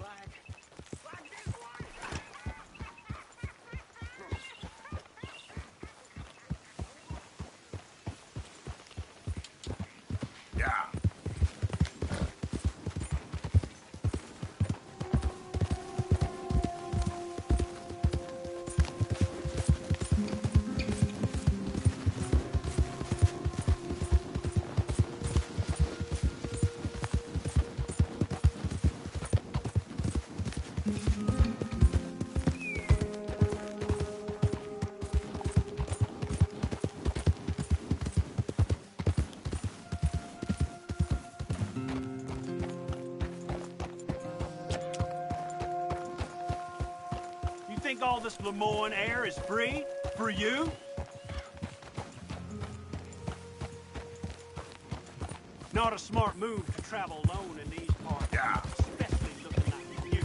Like this one?
Yeah.
You think all this Lemoyne air is free? For you? Not a smart move to travel alone in these parts.
Yeah.
Especially looking like you.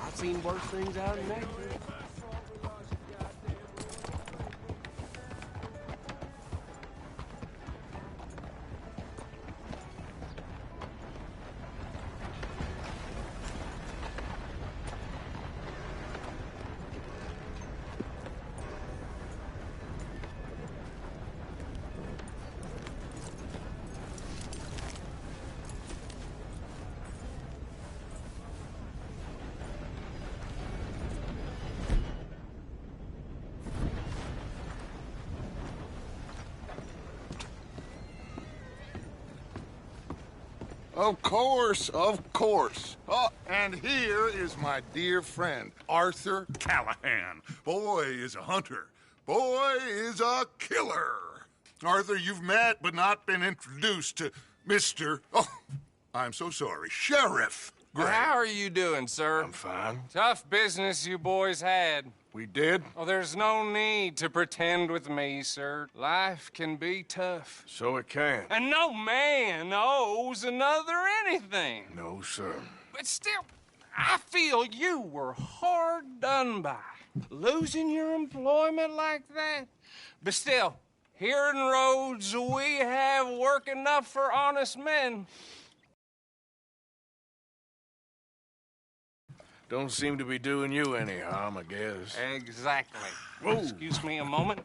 I've seen worse things out in nature.
Of course, of course. Oh, and here is my dear friend, Arthur Callahan. Boy is a hunter. Boy is a killer. Arthur, you've met but not been introduced to Mr. Oh, I'm so sorry, Sheriff Gray.
How are you doing, sir?
I'm fine.
Tough business you boys had.
We did?
Oh, there's no need to pretend with me, sir. Life can be tough.
So it can.
And no man owes another anything.
No, sir.
But still, I feel you were hard done by. Losing your employment like that. But still, here in Rhodes, we have work enough for honest men.
Don't seem to be doing you any harm, I guess.
Exactly.
Whoa.
Excuse me a moment.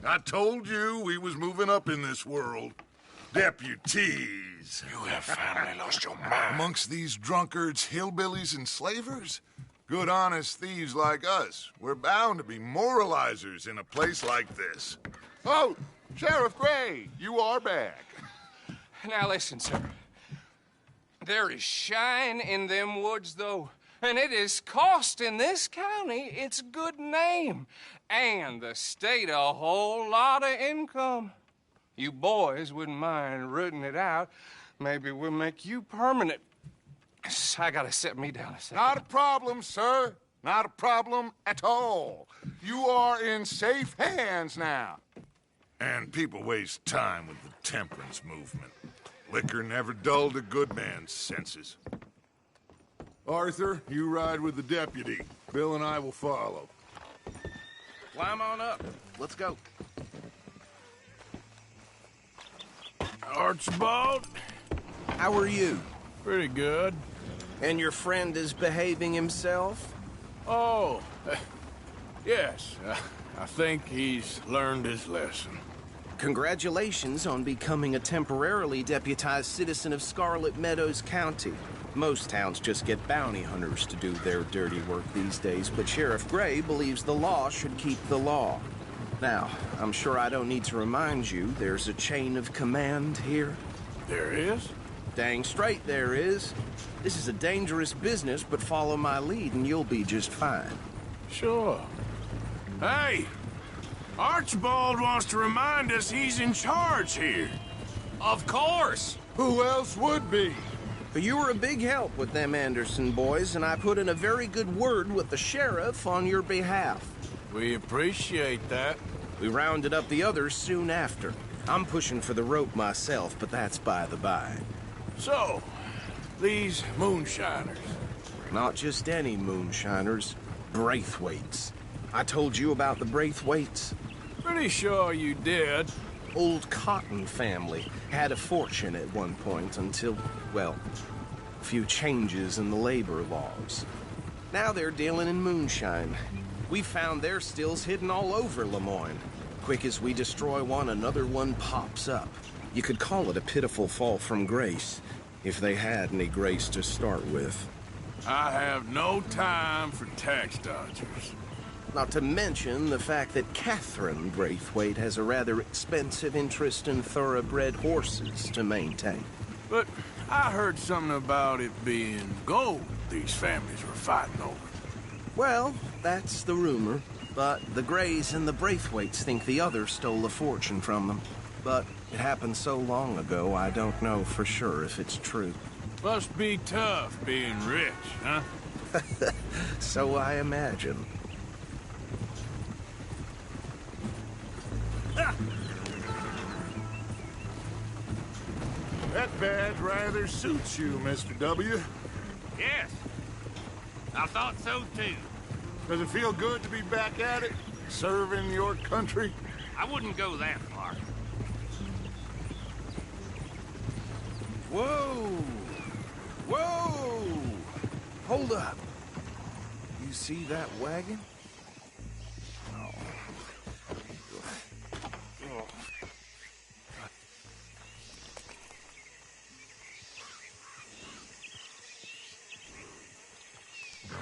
I told you we was moving up in this world. Deputies.
You have finally lost your mind.
Amongst these drunkards, hillbillies, and slavers? Good, honest thieves like us. We're bound to be moralizers in a place like this. Oh, Sheriff Gray, you are back.
Now listen, sir. There is shine in them woods, though, and it is costing this county its good name and the state a whole lot of income. you boys wouldn't mind rooting it out, maybe we'll make you permanent. I gotta set me down a second.
Not a problem, sir. Not a problem at all. You are in safe hands now. And people waste time with the temperance movement. Liquor never dulled a good man's senses. Arthur, you ride with the deputy. Bill and I will follow.
Climb on up. Let's go.
Archibald?
How are you?
Pretty good.
And your friend is behaving himself?
Oh, yes. I think he's learned his lesson.
Congratulations on becoming a temporarily deputized citizen of Scarlet Meadows County. Most towns just get bounty hunters to do their dirty work these days, but Sheriff Gray believes the law should keep the law. Now, I'm sure I don't need to remind you there's a chain of command here.
There is?
Dang straight there is. This is a dangerous business, but follow my lead and you'll be just fine.
Sure. Hey! Archibald wants to remind us he's in charge here.
Of course!
Who else would be?
You were a big help with them Anderson boys, and I put in a very good word with the sheriff on your behalf.
We appreciate that.
We rounded up the others soon after. I'm pushing for the rope myself, but that's by the by.
So, these moonshiners.
Not just any moonshiners, Braithwaites. I told you about the Braithwaites?
Pretty sure you did.
Old Cotton family had a fortune at one point until, well, a few changes in the labor laws. Now they're dealing in moonshine. We found their stills hidden all over Lemoyne. Quick as we destroy one, another one pops up. You could call it a pitiful fall from grace, if they had any grace to start with.
I have no time for tax dodgers.
Not to mention the fact that Catherine Braithwaite has a rather expensive interest in thoroughbred horses to maintain.
But I heard something about it being gold these families were fighting over.
Well, that's the rumor. But the Grays and the Braithwaites think the others stole a fortune from them. But it happened so long ago, I don't know for sure if it's true.
Must be tough being rich, huh?
So I imagine.
That badge rather suits you, Mr. W.
Yes. I thought so, too.
Does it feel good to be back at it? Serving your country?
I wouldn't go that far.
Whoa! Whoa! Hold up. You see that wagon?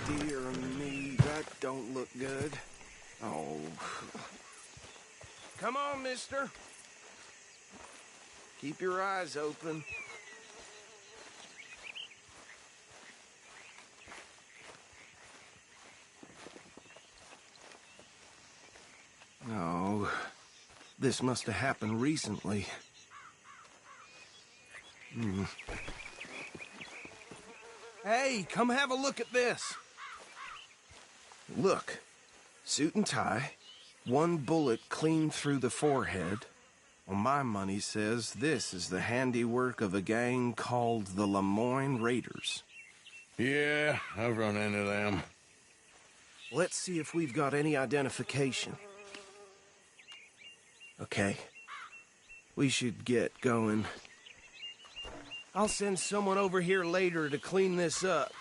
Dear me, that don't look good. Oh. Come on, mister. Keep your eyes open. No. This must have happened recently. Hey, come have a look at this. Look, suit and tie, one bullet clean through the forehead. Well, my money says this is the handiwork of a gang called the Lemoyne Raiders.
Yeah, I've run into them.
Let's see if we've got any identification. Okay. We should get going. I'll send someone over here later to clean this up.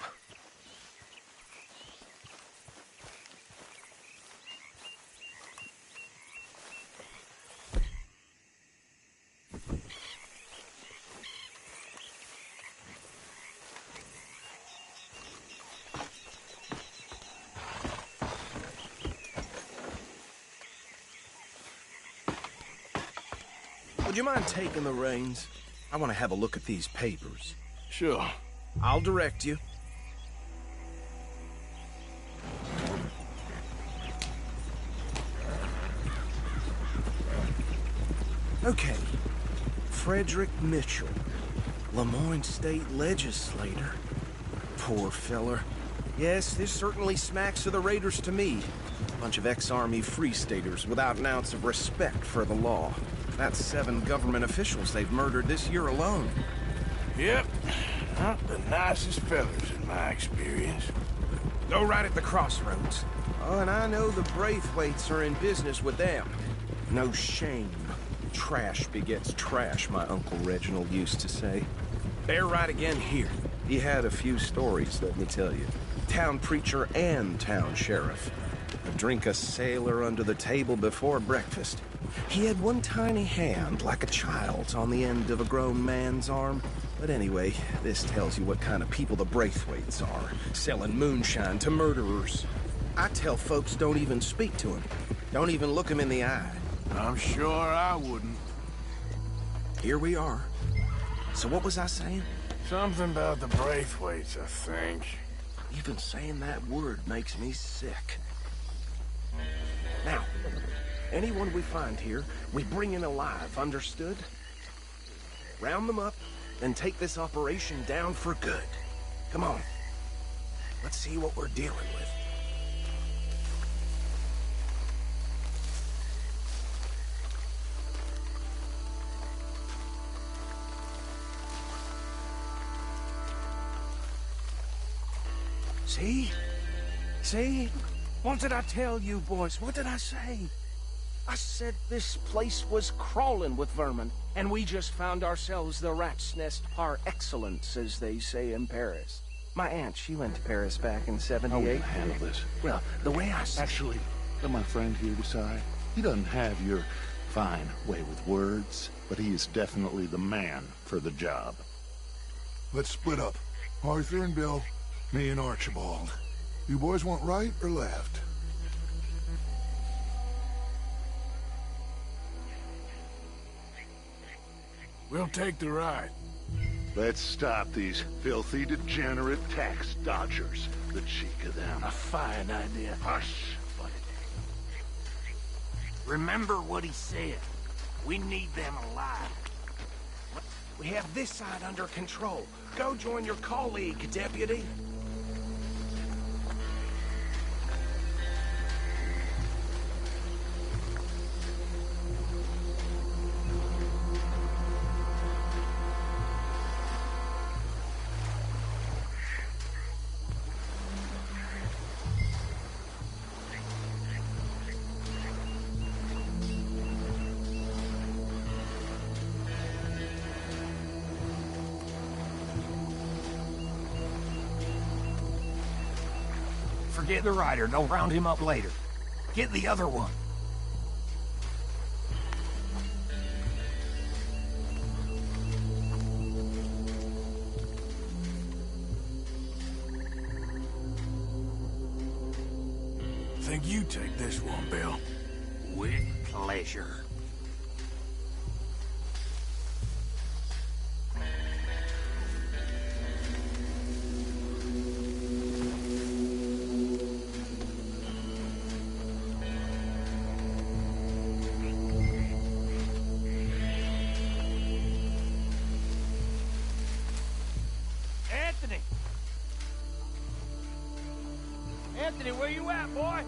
Would you mind taking the reins? I want to have a look at these papers.
Sure.
I'll direct you. Okay. Frederick Mitchell, Lemoyne State Legislator. Poor feller. Yes, this certainly smacks of the Raiders to me. Bunch of ex-Army Free Staters without an ounce of respect for the law. That's 7 government officials they've murdered this year alone.
Yep. Not the nicest fellas in my experience.
Go right at the crossroads. Oh, and I know the Braithwaites are in business with them. No shame. Trash begets trash, my Uncle Reginald used to say. They're right again here. He had a few stories, let me tell you. Town preacher and town sheriff. A drink a sailor under the table before breakfast. He had one tiny hand, like a child's, on the end of a grown man's arm. But anyway, this tells you what kind of people the Braithwaites are. Selling moonshine to murderers. I tell folks don't even speak to him. Don't even look him in the eye.
I'm sure I wouldn't.
Here we are. So what was I saying?
Something about the Braithwaites, I think.
Even saying that word makes me sick. Now, anyone we find here, we bring in alive, understood? Round them up, and take this operation down for good. Come on. Let's see what we're dealing with. See? See? What did I tell you, boys? What did I say? I said this place was crawling with vermin, and we just found ourselves the rat's nest par excellence, as they say in Paris. My aunt, she went to Paris back in '78.
How will you handle this?
Well, the way I see...
Actually, let my friend here decide. He doesn't have your fine way with words, but he is definitely the man for the job. Let's split up. Arthur and Bill, me and Archibald. You boys want right or left?
We'll take the right.
Let's stop these filthy, degenerate tax dodgers. The cheek of them.
A fine idea.
Hush, buddy.
Remember what he said. We need them alive. We have this side under control. Go join your colleague, deputy.
Forget the rider. They'll round him up later. Get the other one.
Think you take this one, Bill.
With pleasure.
Anthony, where you at, boy?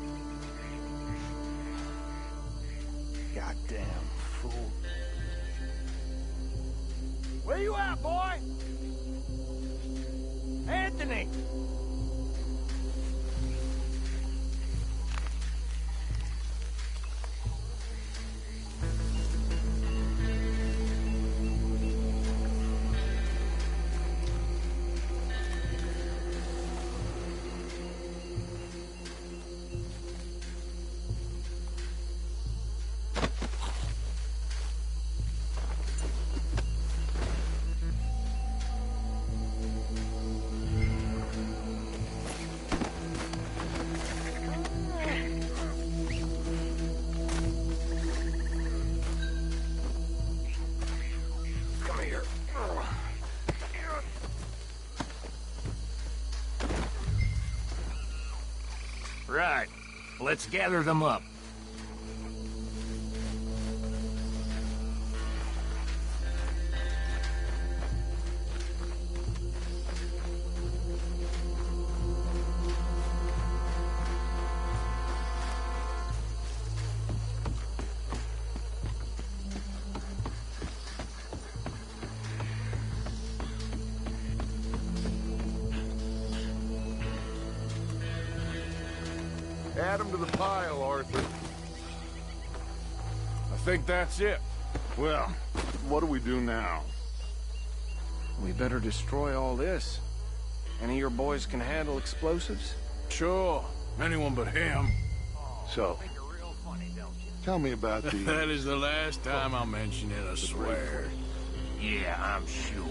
Goddamn fool.
Where you at, boy? Anthony!
Right. Let's gather them up.
Add them to the pile, Arthur.
I think that's it.
Well, what do we do now?
We better destroy all this. Any of your boys can handle explosives?
Sure. Anyone but him.
So, tell me about the...
That is the last time I'll mention it, I swear.
Yeah, I'm sure.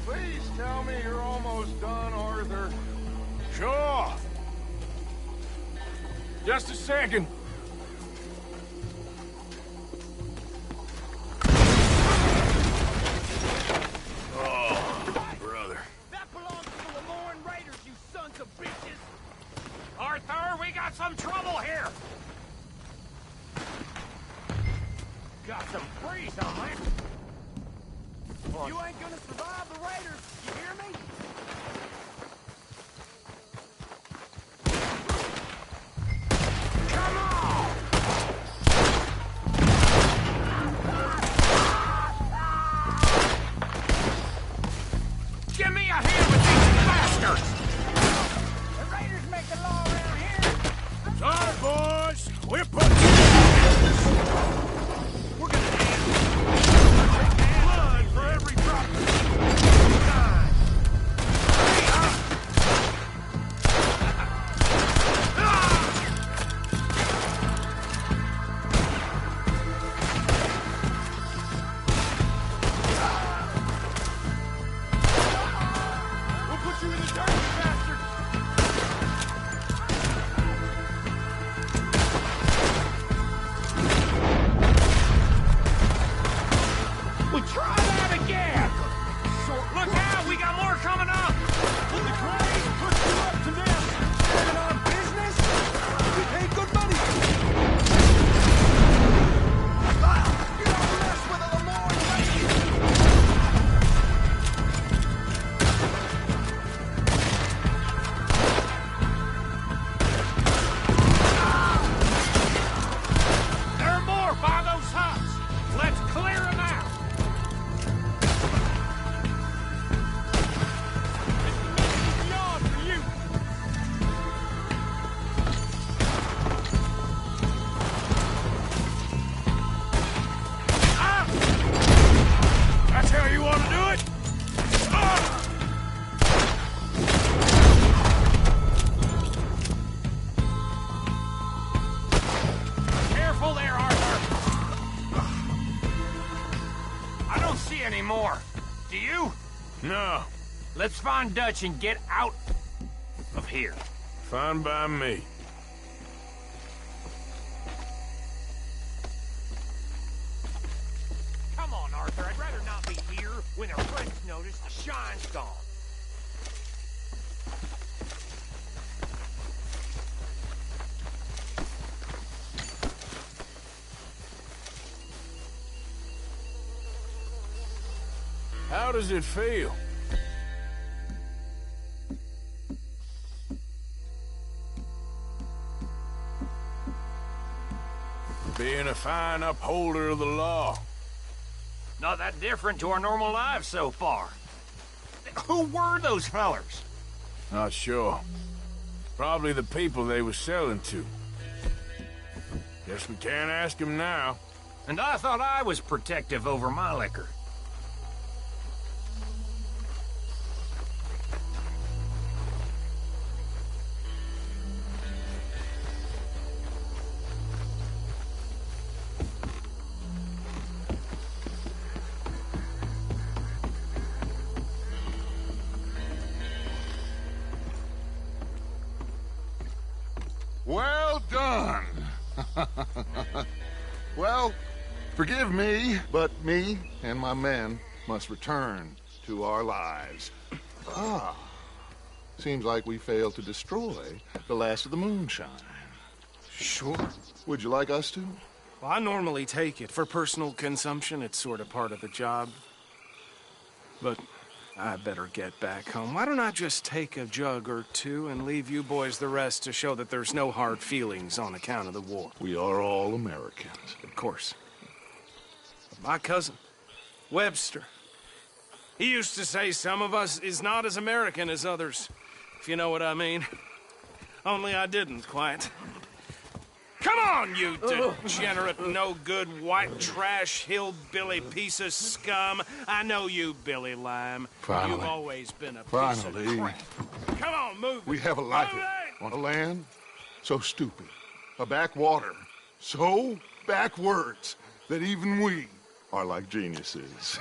Please tell me you're almost done, Arthur.
Sure. Just a second. Oh, brother.
That belongs to the Lemoyne Raiders, you sons of bitches! Arthur, we got some trouble here! Got some freeze on it. You ain't gonna survive the Raiders, you hear me? Come on! Give me a hand with these bastards! The Raiders make the law around here.
Sorry, boys. We're putting you we're gonna take blood for every drop of time. We'll put you in the dirt, you bastard!
Well, try that again! Look out, we got more coming up! Will the Grays put you up to this? Standing on business? We paid good money! You don't mess with the Lemoyne Raiders! There are more by those huts! Let's clear them out! Beyond for you! Ah!
That's how you want to do it? Ah!
Careful there, Arthur! I don't see any more. Do you?
No.
Let's find Dutch and get out of here.
Fine by me.
Come on, Arthur. I'd rather not be here when our friends notice the shine's gone.
How does it feel? Being a fine upholder of the law.
Not that different to our normal lives so far. Who were those fellers?
Not sure. Probably the people they were selling to. Guess we can't ask them now.
And I thought I was protective over my liquor.
Well done. Well, forgive me, but me and my men must return to our lives. Ah, seems like we failed to destroy the last of the moonshine.
Sure.
Would you like us to?
Well, I normally take it. For personal consumption, it's sort of part of the job. But I better get back home. Why don't I just take a jug or two and leave you boys the rest to show that there's no hard feelings on account of the war?
We are all Americans.
Of course. But my cousin, Webster, he used to say some of us is not as American as others, if you know what I mean. Only I didn't quite. Come on, you degenerate, no-good, white trash, hillbilly piece of scum. I know you, Billy Lime.
Finally.
You've always been a piece
Finally.
of crap. Come on, move it.
We have a life on a land so stupid, a backwater so backwards that even we are like geniuses.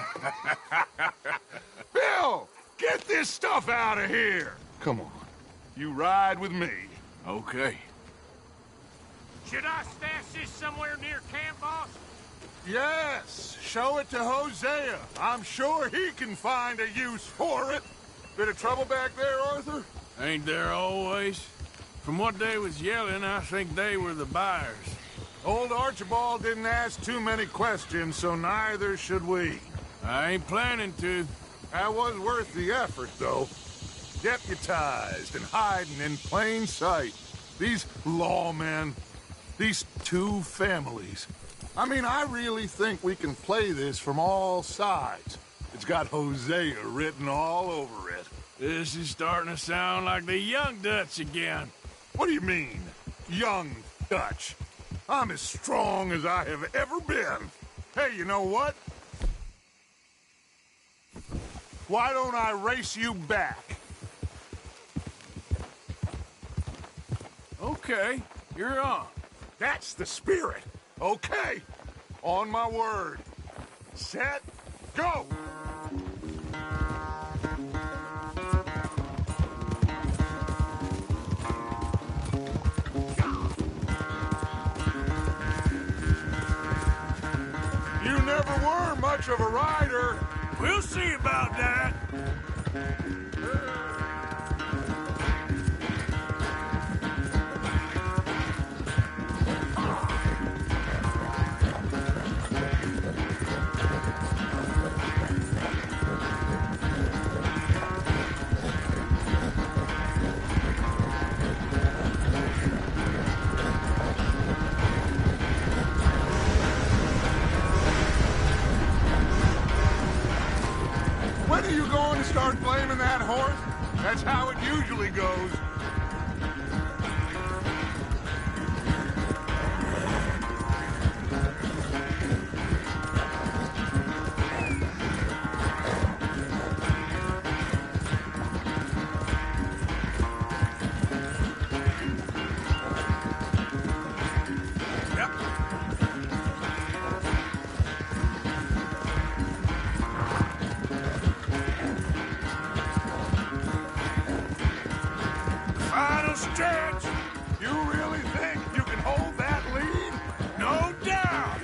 Bill, get this stuff out of here. Come on, you ride with me.
Okay.
Should I stash this somewhere near camp, boss?
Yes, show it to Hosea. I'm sure he can find a use for it. Bit of trouble back there, Arthur?
Ain't there always? From what they was yelling, I think they were the buyers.
Old Archibald didn't ask too many questions, so neither should we.
I ain't planning to.
That was worth the effort, though. Deputized and hiding in plain sight. These lawmen, these two families. I mean, I really think we can play this from all sides. It's got Hosea written all over it.
This is starting to sound like the Young Dutch again.
What do you mean, Young Dutch? I'm as strong as I have ever been. Hey, you know what? Why don't I race you back?
Okay, you're on.
That's the spirit. Okay, on my word. Set, go! You never were much of a rider.
We'll see about that.
When are you going to start blaming that horse? That's how it usually goes.
Final stretch.
You really think you can hold that lead?
No doubt.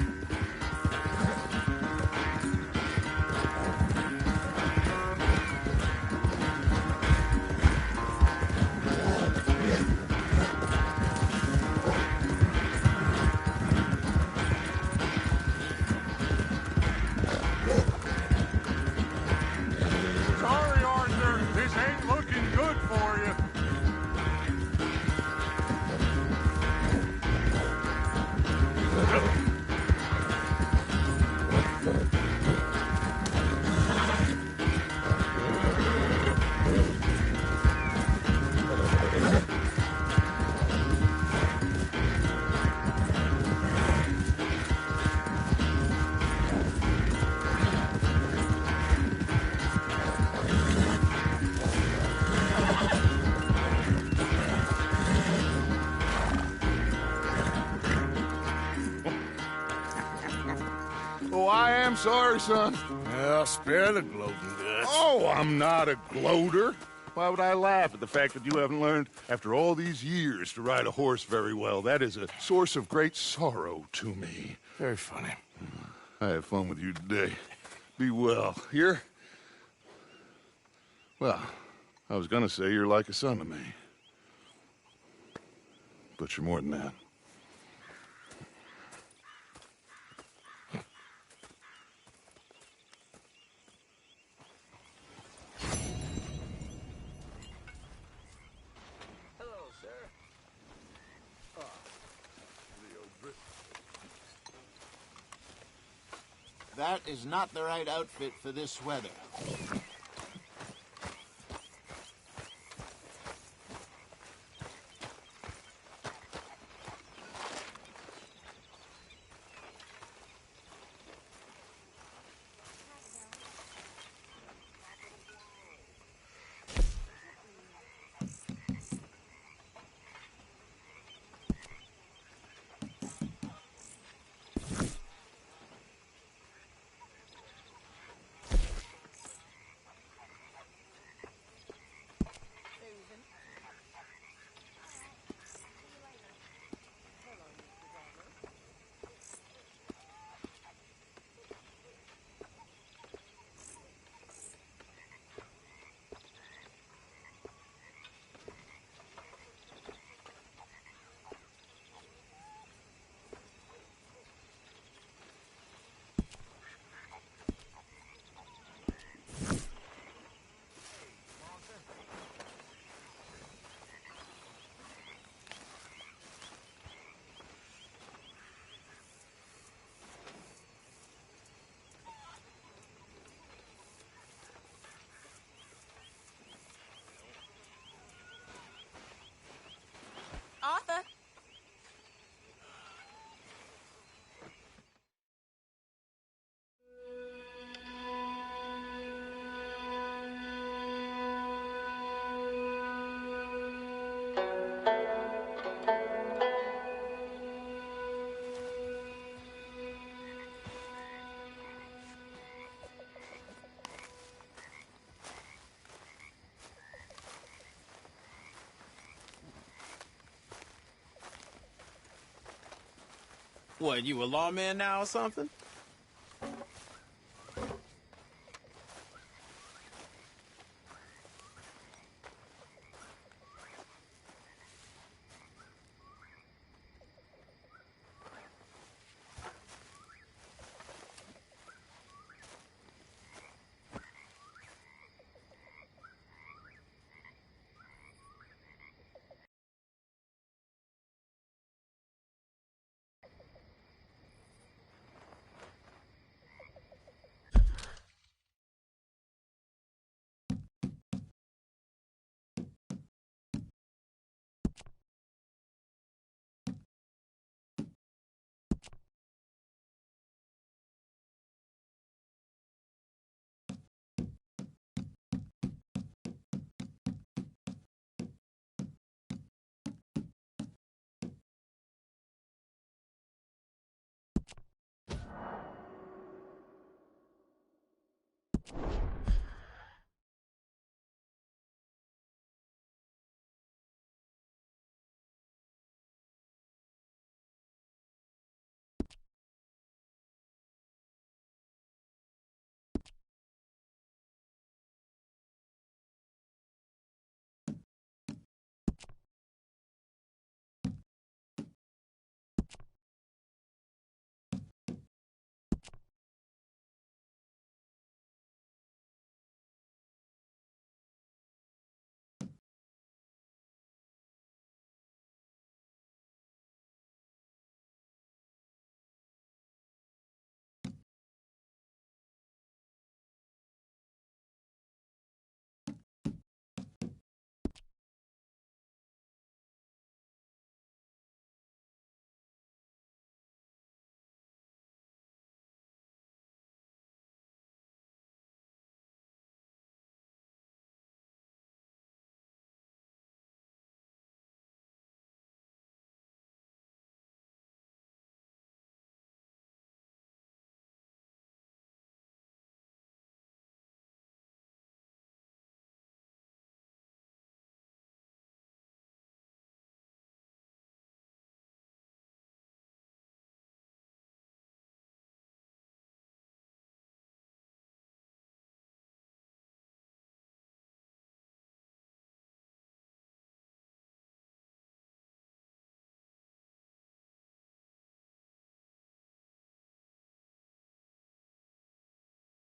Sorry, Arthur. This ain't looking good for you. Oh, I am sorry, son.
Well, spare the gloating, Dutch.
Oh, I'm not a gloater. Why would I laugh at the fact that you haven't learned, after all these years, to ride a horse very well? That is a source of great sorrow to me.
Very funny.
I had fun with you today. Be well. Here? Well, I was gonna say you're like a son to me. But you're more than that.
Hello, sir.
That is not the right outfit for this weather.
Arthur.
What, you a lawman now or something?